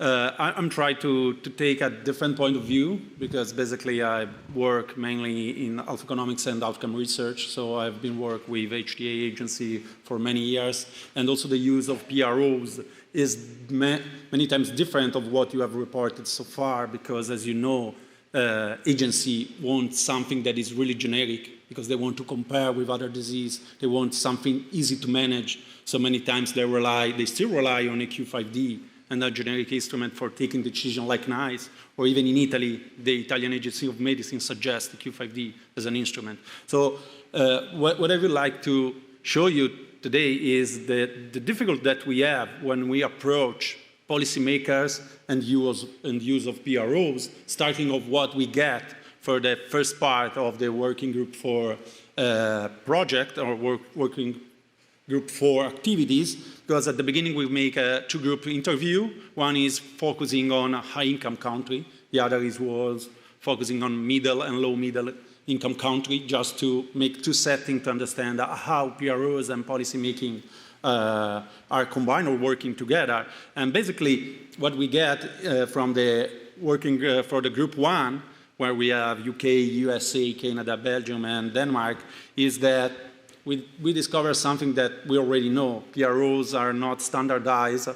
I'm trying to take a different point of view because basically I work mainly in health economics and outcome research. So I've been working with HTA agency for many years, and also the use of PROs is many times different of what you have reported so far because, as you know, agency wants something that is really generic because they want to compare with other disease. They want something easy to manage. So many times they still rely on a Q5D and a generic instrument for taking decisions like NICE, or even in Italy, the Italian Agency of Medicine suggests the Q5D as an instrument. So what I would like to show you today is the difficulty that we have when we approach policymakers and use of PROs, starting of what we get for the first part of the working group for project or working group 4 activities, because at the beginning we make a two-group interview. One is focusing on a high-income country. The other was focusing on middle and low-middle income country, just to make two settings to understand how PROs and policymaking are combined or working together. And basically what we get from the working for the group 1, where we have UK, USA, Canada, Belgium, and Denmark, is that we discover something that we already know. PROs are not standardized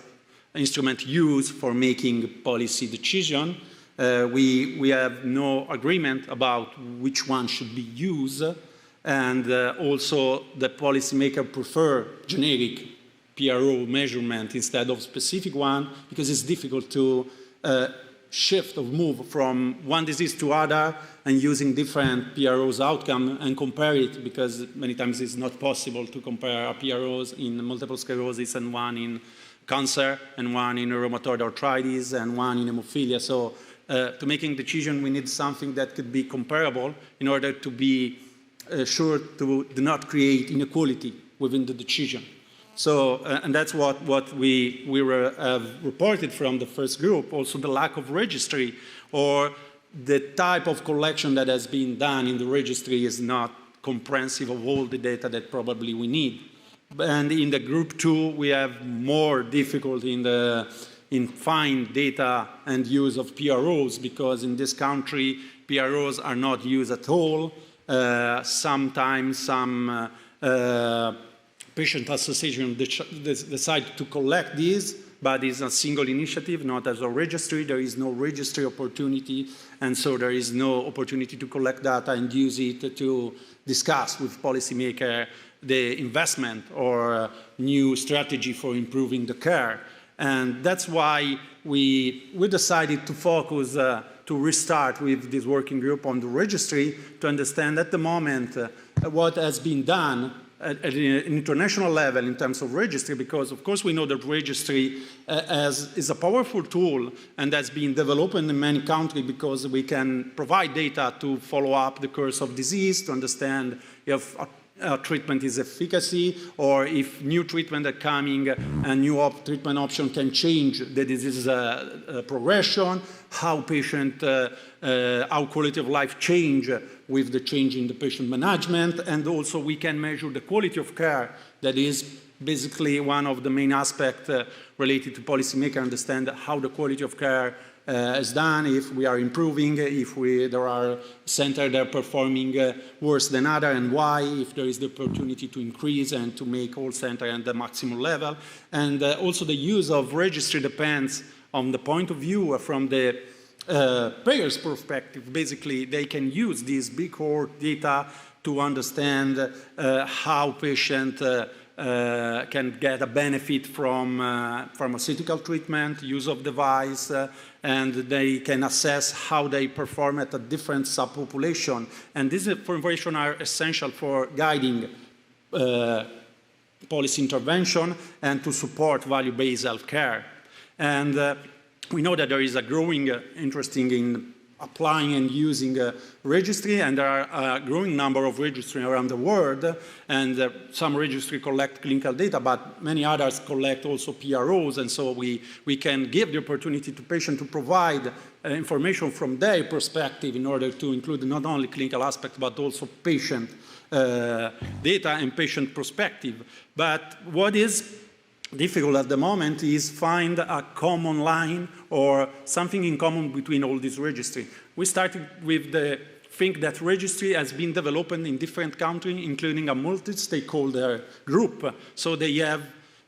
instrument used for making policy decision. We have no agreement about which one should be used, and also the policymaker prefer generic PRO measurement instead of specific one because it's difficult to shift or move from one disease to other and using different PROs outcome and compare it, because many times it's not possible to compare PROs in multiple sclerosis and one in cancer and one in rheumatoid arthritis and one in hemophilia. So to making decision, we need something that could be comparable in order to be sure to do not create inequality within the decision. So, and that's what we have reported from the first group, also the lack of registry or the type of collection that has been done in the registry is not comprehensive of all the data that probably we need. And in the group 2, we have more difficulty in find data and use of PROs because in this country, PROs are not used at all. Sometimes some patient association decide to collect these, but it's a single initiative, not as a registry. There is no registry opportunity, and so there is no opportunity to collect data and use it to discuss with policymaker the investment or new strategy for improving the care. And that's why we decided to focus, to restart with this working group on the registry to understand at the moment what has been done at an international level in terms of registry, because of course we know that registry is a powerful tool and that's been developed in many countries because we can provide data to follow up the course of disease, to understand if treatment is efficacy, or if new treatment are coming, a new treatment option can change the disease progression, how quality of life change with the change in the patient management, and also we can measure the quality of care. That is basically one of the main aspects related to policymaker, understand how the quality of care is done, if we are improving, if there are centers that are performing worse than others, and why, if there is the opportunity to increase and to make all centers at the maximum level. And also the use of registry depends on the point of view from the payer's perspective. Basically, they can use this big cohort data to understand how patient can get a benefit from pharmaceutical treatment, use of device, and they can assess how they perform at a different subpopulation. And this information are essential for guiding policy intervention and to support value-based healthcare. And we know that there is a growing interest in applying and using a registry, and there are a growing number of registries around the world, and some registries collect clinical data, but many others collect also PROs, and so we can give the opportunity to patients to provide information from their perspective in order to include not only clinical aspects, but also patient data and patient perspective. But what is difficult at the moment is find a common line or something in common between all these registries. We started with the think that registry has been developed in different countries, including a multi-stakeholder group. So they have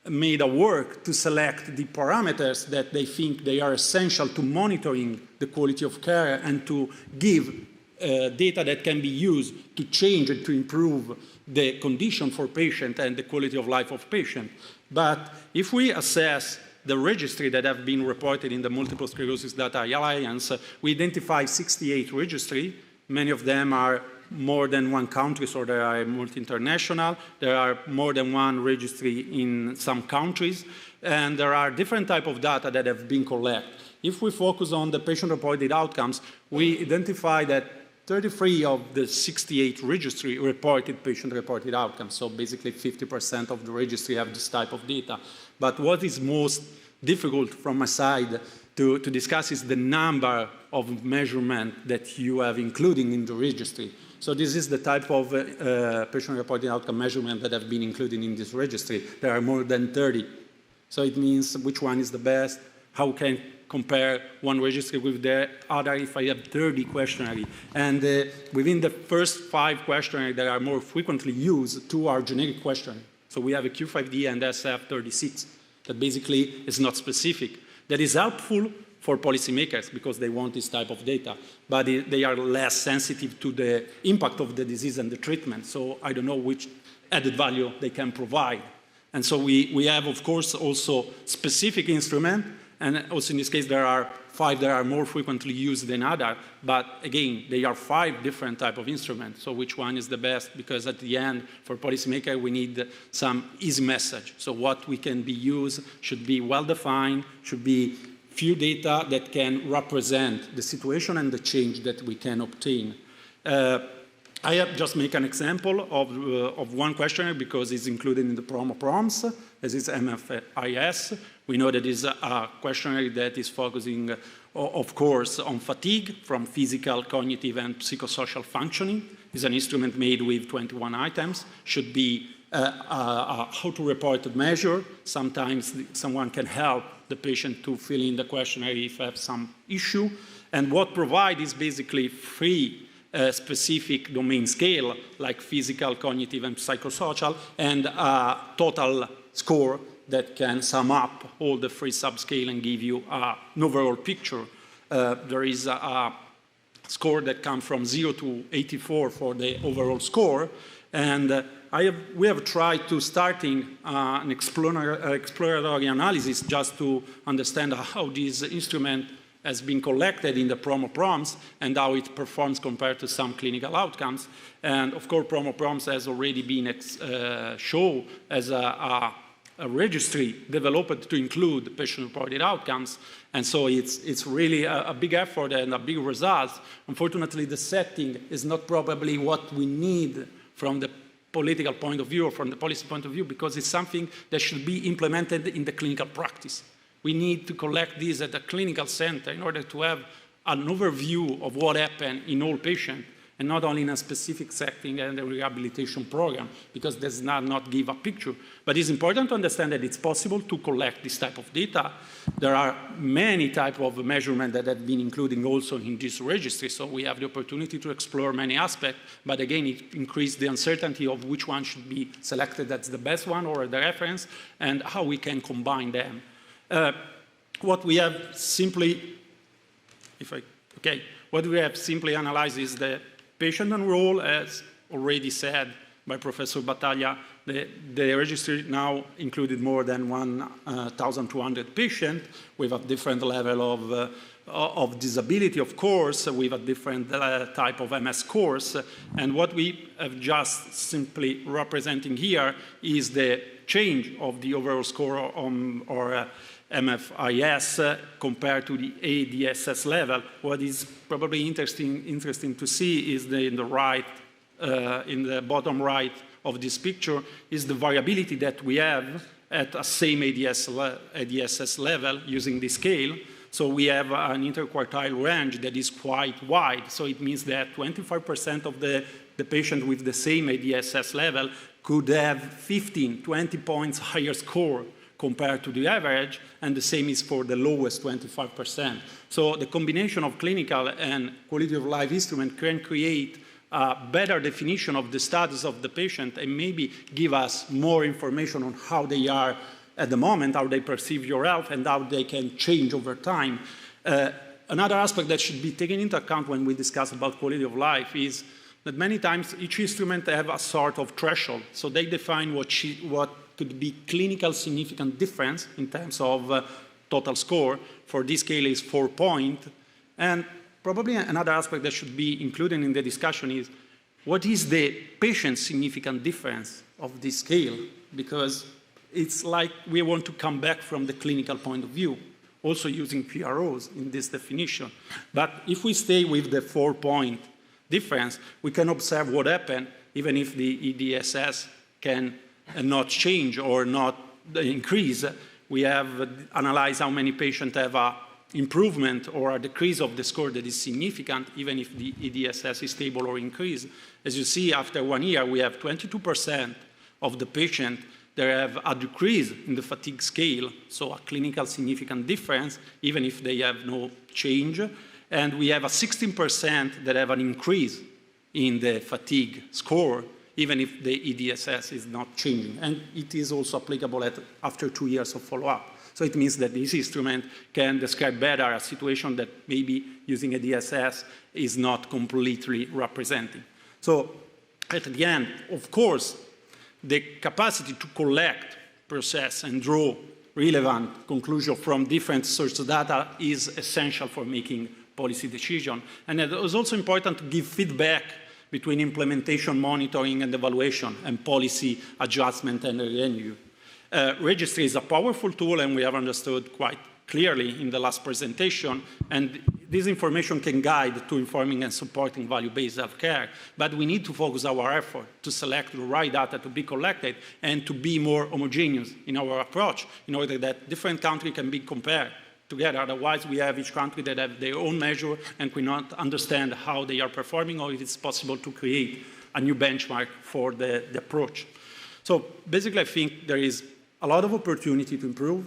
made a work to select the parameters that they think they are essential to monitoring the quality of care and to give data that can be used to change and to improve the condition for patient and the quality of life of patient. But if we assess the registry that have been reported in the Multiple Sclerosis Data Alliance, we identify 68 registries. Many of them are more than one country, so they are multi-international. There are more than one registry in some countries, and there are different types of data that have been collected. If we focus on the patient-reported outcomes, we identify that 33 of the 68 registry reported patient-reported outcomes, so basically 50% of the registry have this type of data. But what is most difficult from my side to discuss is the number of measurement that you have included in the registry. So this is the type of patient-reported outcome measurement that have been included in this registry. There are more than 30. So it means which one is the best, how can compare one registry with the other if I have 30 questionnaires. And within the first 5 questionnaires that are more frequently used, 2 are generic questionnaires. So we have a Q5D and SF36 that basically is not specific. That is helpful for policymakers because they want this type of data, but they are less sensitive to the impact of the disease and the treatment. So I don't know which added value they can provide. And so we have, of course, also specific instruments. And also in this case, there are 5 that are more frequently used than others. But again, they are 5 different types of instruments. So which one is the best? Because at the end, for policymakers, we need some easy message. So what we can be used should be well-defined, should be few data that can represent the situation and the change that we can obtain. I have just make an example of one questionnaire because it's included in the PROMOPROMS. This is MFIS. We know that it's a questionnaire that is focusing, of course, on fatigue from physical, cognitive, and psychosocial functioning. It's an instrument made with 21 items. Should be how to report a measure. Sometimes someone can help the patient to fill in the questionnaire if they have some issue. And what provide is basically 3 specific domain scale, like physical, cognitive, and psychosocial, and a total score that can sum up all the 3 subscale and give you an overall picture. There is a score that comes from 0 to 84 for the overall score, and we have tried to starting an exploratory analysis just to understand how this instrument has been collected in the PROMOPROMS and how it performs compared to some clinical outcomes. And of course, PROMOPROMS has already been shown as a registry developed to include patient-reported outcomes. And so it's really a big effort and a big result. Unfortunately, the setting is not probably what we need from the political point of view or from the policy point of view, because it's something that should be implemented in the clinical practice. We need to collect this at the clinical center in order to have an overview of what happened in all patients, and not only in a specific setting and a rehabilitation program, because it does not give a picture. But it's important to understand that it's possible to collect this type of data. There are many types of measurements that have been included also in this registry, so we have the opportunity to explore many aspects, but again, it increases the uncertainty of which one should be selected as the best one or the reference, and how we can combine them. What we have simply, what we have simply analyzed is the patient enroll, as already said by Professor Battaglia. The registry now included more than 1,200 patients with a different level of disability, of course, with a different type of MS scores. And what we have just simply representing here is the change of the overall score or MFIS compared to the ADSS level. What is probably interesting to see is in the bottom right of this picture is the variability that we have at a same ADSS level using this scale. So we have an interquartile range that is quite wide. So it means that 25% of the patient with the same ADSS level could have 15, 20 points higher score compared to the average, and the same is for the lowest 25%. So the combination of clinical and quality of life instrument can create a better definition of the status of the patient and maybe give us more information on how they are at the moment, how they perceive your health, and how they can change over time. Another aspect that should be taken into account when we discuss about quality of life is that many times each instrument have a sort of threshold. So they define what could be clinical significant difference in terms of total score. For this scale is 4 points. And probably another aspect that should be included in the discussion is what is the patient significant difference of this scale? Because it's like we want to come back from the clinical point of view, also using PROs in this definition. But if we stay with the 4-point difference, we can observe what happened even if the EDSS can not change or not increase. We have analyzed how many patients have an improvement or a decrease of the score that is significant, even if the EDSS is stable or increased. As you see, after 1 year, we have 22% of the patients that have a decrease in the fatigue scale, so a clinical significant difference, even if they have no change. And we have a 16% that have an increase in the fatigue score, even if the EDSS is not changing. And it is also applicable after 2 years of follow-up. So it means that this instrument can describe better a situation that maybe using a DSS is not completely representing. So at the end, of course, the capacity to collect, process, and draw relevant conclusions from different source data is essential for making policy decisions. And it is also important to give feedback between implementation, monitoring, and evaluation, and policy adjustment and review. Registry is a powerful tool, and we have understood quite clearly in the last presentation, and this information can guide to informing and supporting value-based healthcare, but we need to focus our effort to select the right data to be collected and to be more homogeneous in our approach in order that different countries can be compared together. Otherwise, we have each country that have their own measure and we not understand how they are performing, or if it's possible to create a new benchmark for the approach. So basically, I think there is a lot of opportunity to improve.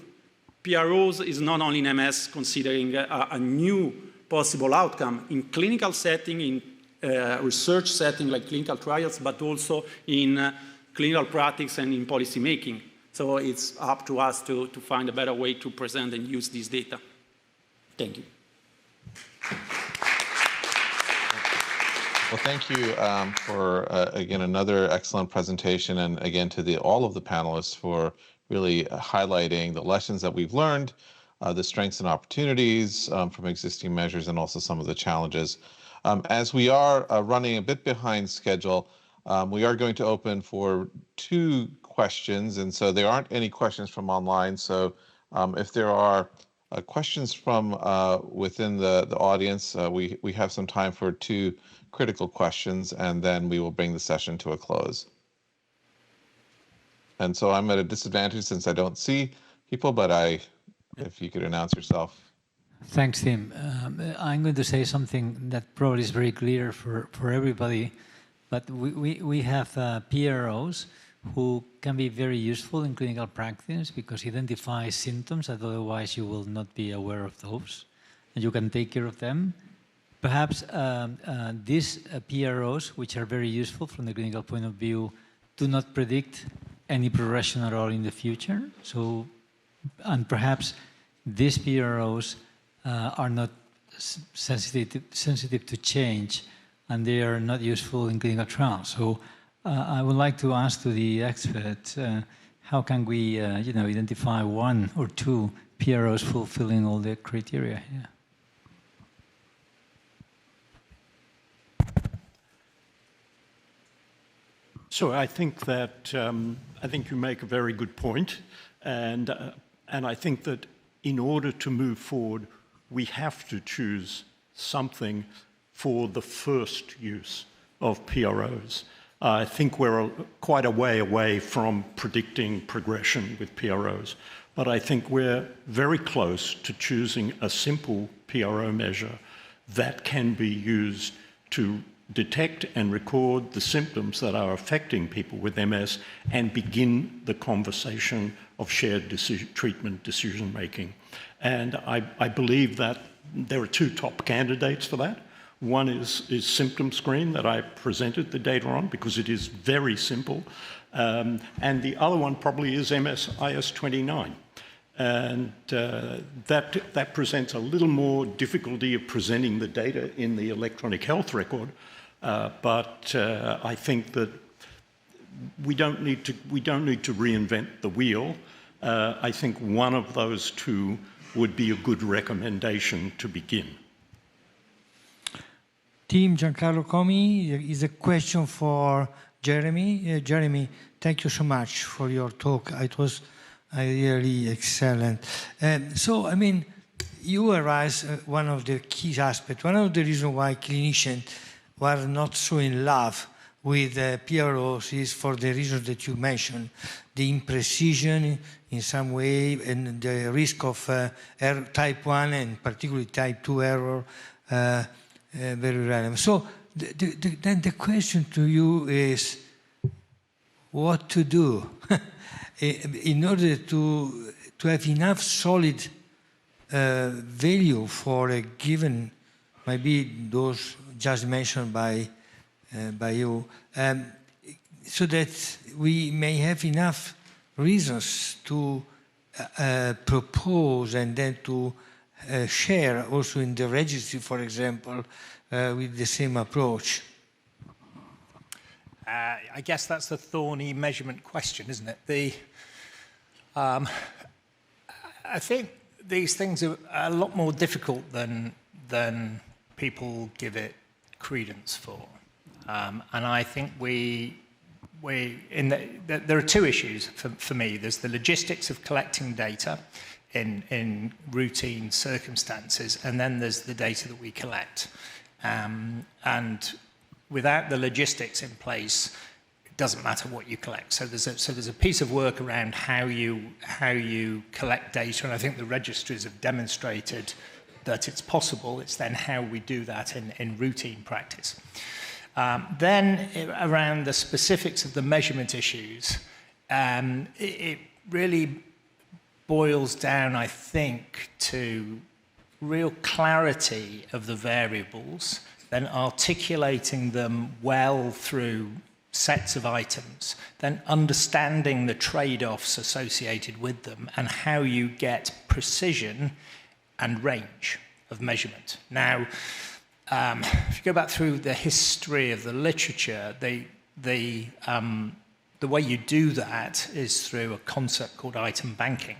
PROs is not only in MS considering a new possible outcome in clinical setting, in research setting like clinical trials, but also in clinical practice and in policy making. So it's up to us to find a better way to present and use this data. Thank you. Well, thank you for, again, another excellent presentation, and again to all of the panelists for really highlighting the lessons that we've learned, the strengths and opportunities from existing measures, and also some of the challenges. As we are running a bit behind schedule, we are going to open for 2 questions, and so there aren't any questions from online. So if there are questions from within the audience, we have some time for 2 critical questions, and then we will bring the session to a close. And so I'm at a disadvantage since I don't see people, but if you could announce yourself. Thanks, Tim. I'm going to say something that probably is very clear for everybody, but we have PROs who can be very useful in clinical practice because identify symptoms that otherwise you will not be aware of those, and you can take care of them. Perhaps these PROs, which are very useful from the clinical point of view, do not predict any progression at all in the future. So, and perhaps these PROs are not sensitive to change, and they are not useful in clinical trials. So I would like to ask to the experts, how can we identify 1 or 2 PROs fulfilling all the criteria here? So I think that I think you make a very good point, and I think that in order to move forward, we have to choose something for the first use of PROs. I think we're quite a way away from predicting progression with PROs, but I think we're very close to choosing a simple PRO measure that can be used to detect and record the symptoms that are affecting people with MS, and begin the conversation of shared treatment decision-making. And I believe that there are two top candidates for that. One is Symptom Screen that I presented the data on, because it is very simple. And the other one probably is IS-29. And that presents a little more difficulty of presenting the data in the electronic health record. But I think that we don't need to reinvent the wheel. I think one of those two would be a good recommendation to begin. Team Giancarlo Comi is a question for Jeremy. Jeremy, thank you so much for your talk. It was really excellent. So, I mean, you arise one of the key aspects, one of the reasons why clinicians were not so in love with PROs is for the reasons that you mentioned, the imprecision in some way and the risk of type 1 and particularly type 2 error, very relevant. So then the question to you is what to do in order to have enough solid value for a given, maybe those just mentioned by you, so that we may have enough reasons to propose and then to share also in the registry, for example, with the same approach. I guess that's the thorny measurement question, isn't it? I think these things are a lot more difficult than people give it credence for. And I think there are two issues for me. There's the logistics of collecting data in routine circumstances, and then there's the data that we collect. And without the logistics in place, it doesn't matter what you collect. So there's a piece of work around how you collect data, and I think the registries have demonstrated that it's possible. It's then how we do that in routine practice. Then around the specifics of the measurement issues, it really boils down, I think, to real clarity of the variables, then articulating them well through sets of items, then understanding the trade-offs associated with them and how you get precision and range of measurement. Now, if you go back through the history of the literature, the way you do that is through a concept called item banking.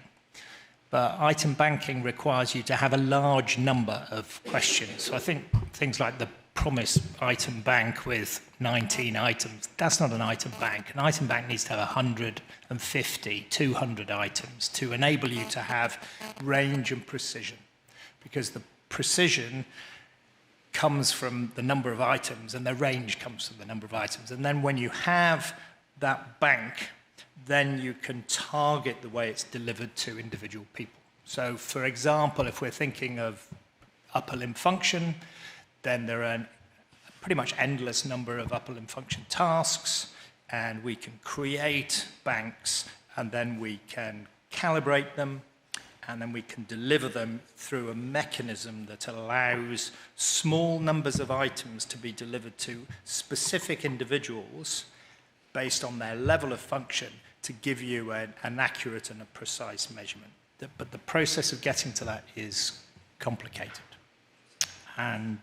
But item banking requires you to have a large number of questions. So I think things like the promise item bank with 19 items, that's not an item bank. An item bank needs to have 150, 200 items to enable you to have range and precision. Because the precision comes from the number of items and the range comes from the number of items. And then when you have that bank, then you can target the way it's delivered to individual people. So, for example, if we're thinking of upper limb function, then there are a pretty much endless number of upper limb function tasks, and we can create banks, and then we can calibrate them, and then we can deliver them through a mechanism that allows small numbers of items to be delivered to specific individuals based on their level of function to give you an accurate and a precise measurement. But the process of getting to that is complicated. And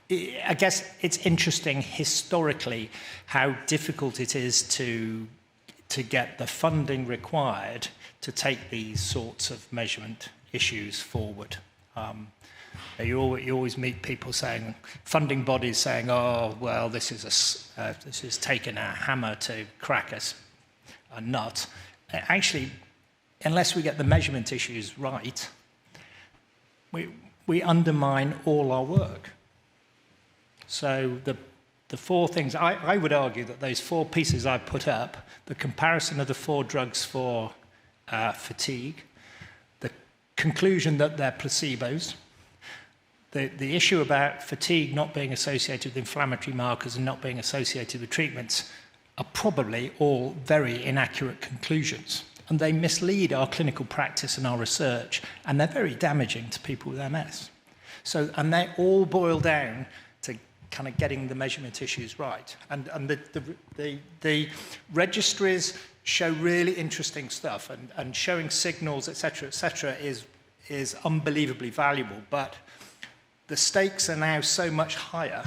I guess it's interesting historically how difficult it is to get the funding required to take these sorts of measurement issues forward. You always meet people saying, funding bodies saying, oh, well, this is taking a hammer to crack a nut. Actually, unless we get the measurement issues right, we undermine all our work. So the four things, I would argue that those four pieces I put up, the comparison of the four drugs for fatigue, the conclusion that they're placebos, the issue about fatigue not being associated with inflammatory markers and not being associated with treatments are probably all very inaccurate conclusions. And they mislead our clinical practice and our research, and they're very damaging to people with MS. So, and they all boil down to kind of getting the measurement issues right. And the registries show really interesting stuff, and showing signals, et cetera, is unbelievably valuable. But the stakes are now so much higher,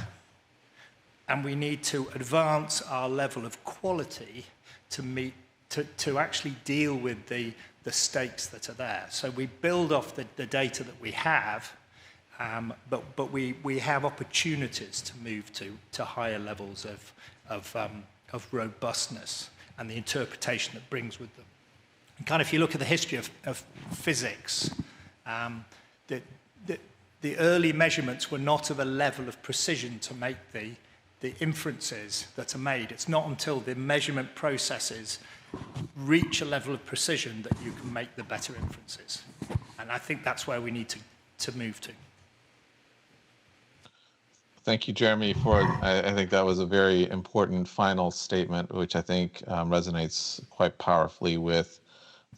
and we need to advance our level of quality to meet, to actually deal with the stakes that are there. So we build off the data that we have, but we have opportunities to move to higher levels of robustness and the interpretation that brings with them. And kind of, if you look at the history of physics, the early measurements were not of a level of precision to make the inferences that are made. It's not until the measurement processes reach a level of precision that you can make the better inferences. And I think that's where we need to move to. Thank you, Jeremy, for, I think that was a very important final statement, which I think resonates quite powerfully with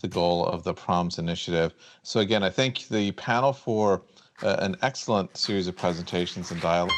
the goal of the PROMs initiative. So again, I thank the panel for an excellent series of presentations and dialogue.